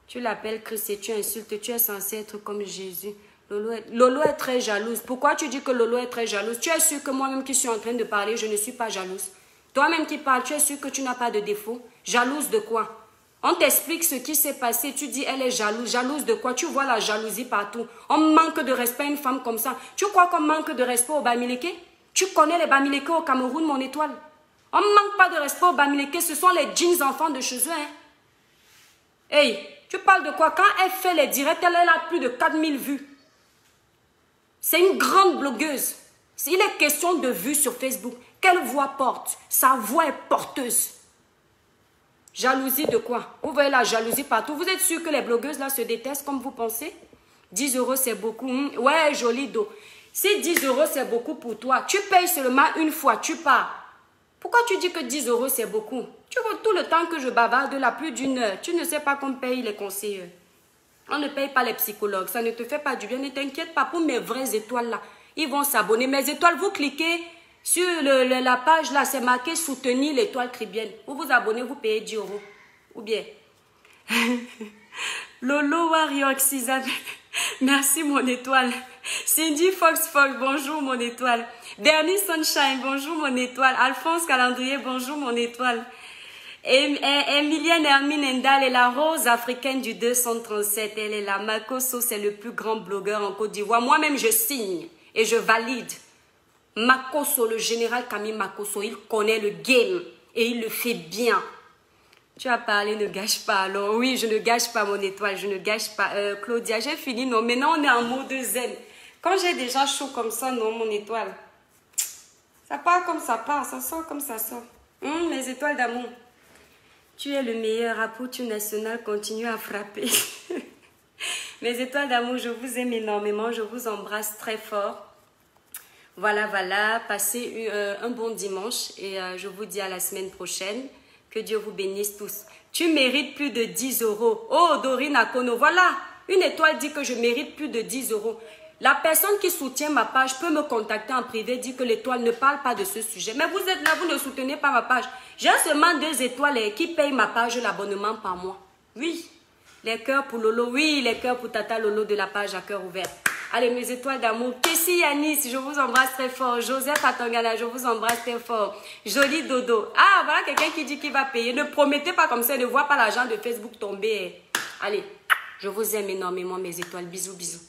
Tu l'appelles Christ et tu insultes, tu es censé être comme Jésus. Lolo est très jalouse. Pourquoi tu dis que Lolo est très jalouse? Tu es sûr que moi-même qui suis en train de parler, je ne suis pas jalouse. Toi-même qui parles, tu es sûr que tu n'as pas de défaut? Jalouse de quoi? On t'explique ce qui s'est passé, tu dis elle est jalouse. Jalouse de quoi? Tu vois la jalousie partout. On manque de respect à une femme comme ça. Tu crois qu'on manque de respect aux Bamileke? Tu connais les Bamileke au Cameroun, mon étoile? On ne manque pas de respect aux Bamileke, ce sont les jeans enfants de chez eux. Hein? Hey, tu parles de quoi? Quand elle fait les directs, elle a plus de 4000 vues. C'est une grande blogueuse. Il est question de vues sur Facebook. Quelle voix porte? Sa voix est porteuse. Jalousie de quoi? Vous voyez la jalousie partout. Vous êtes sûr que les blogueuses là se détestent comme vous pensez? 10 € c'est beaucoup. Ouais, joli dos. Si 10 € c'est beaucoup pour toi, tu payes seulement une fois, tu pars. Pourquoi tu dis que 10 € c'est beaucoup? Tu vois tout le temps que je bavarde là, plus d'une heure. Tu ne sais pas qu'on paye les conseillers. On ne paye pas les psychologues. Ça ne te fait pas du bien. Ne t'inquiète pas pour mes vraies étoiles là. Ils vont s'abonner. Mes étoiles, vous cliquez sur la page là, c'est marqué soutenir l'étoile cribienne. Vous vous abonnez, vous payez 10 €. Ou bien. Lolo Warrior Isabelle. Merci mon étoile. Cindy Fox Fox, bonjour mon étoile. Bernie Sunshine, bonjour mon étoile. Alphonse Calendrier, bonjour mon étoile. Emilienne Hermine Ndal est la rose africaine du 237. Elle est là. Makosso, c'est le plus grand blogueur en Côte d'Ivoire. Moi-même, je signe et je valide. Makosso, le général Camille Makosso, il connaît le game et il le fait bien. Tu as parlé, ne gâche pas. Alors oui, je ne gâche pas mon étoile, je ne gâche pas. Claudia, j'ai fini. Non, maintenant on est en mode zen. Quand j'ai déjà chaud comme ça, non, mon étoile. Ça part comme ça part, ça sort comme ça sort. Mes étoiles d'amour. Tu es le meilleur, Apoutu National, continue à frapper. Mes étoiles d'amour, je vous aime énormément, je vous embrasse très fort. Voilà, voilà, passez un bon dimanche et je vous dis à la semaine prochaine. Que Dieu vous bénisse tous. Tu mérites plus de 10 €. Oh, Dorine Akono, voilà, une étoile dit que je mérite plus de 10 €. La personne qui soutient ma page peut me contacter en privé, dit que l'étoile ne parle pas de ce sujet. Mais vous êtes là, vous ne soutenez pas ma page. J'ai seulement 2 étoiles qui payent ma page l'abonnement par mois. Oui, les cœurs pour Lolo, oui, les cœurs pour Tata Lolo de la page à cœur ouvert. Allez, mes étoiles d'amour. Kessie Yanis, je vous embrasse très fort. Joseph Atangana, je vous embrasse très fort. Joli Dodo. Ah, voilà quelqu'un qui dit qu'il va payer. Ne promettez pas comme ça, ne vois pas l'argent de Facebook tomber. Allez, je vous aime énormément, mes étoiles. Bisous, bisous.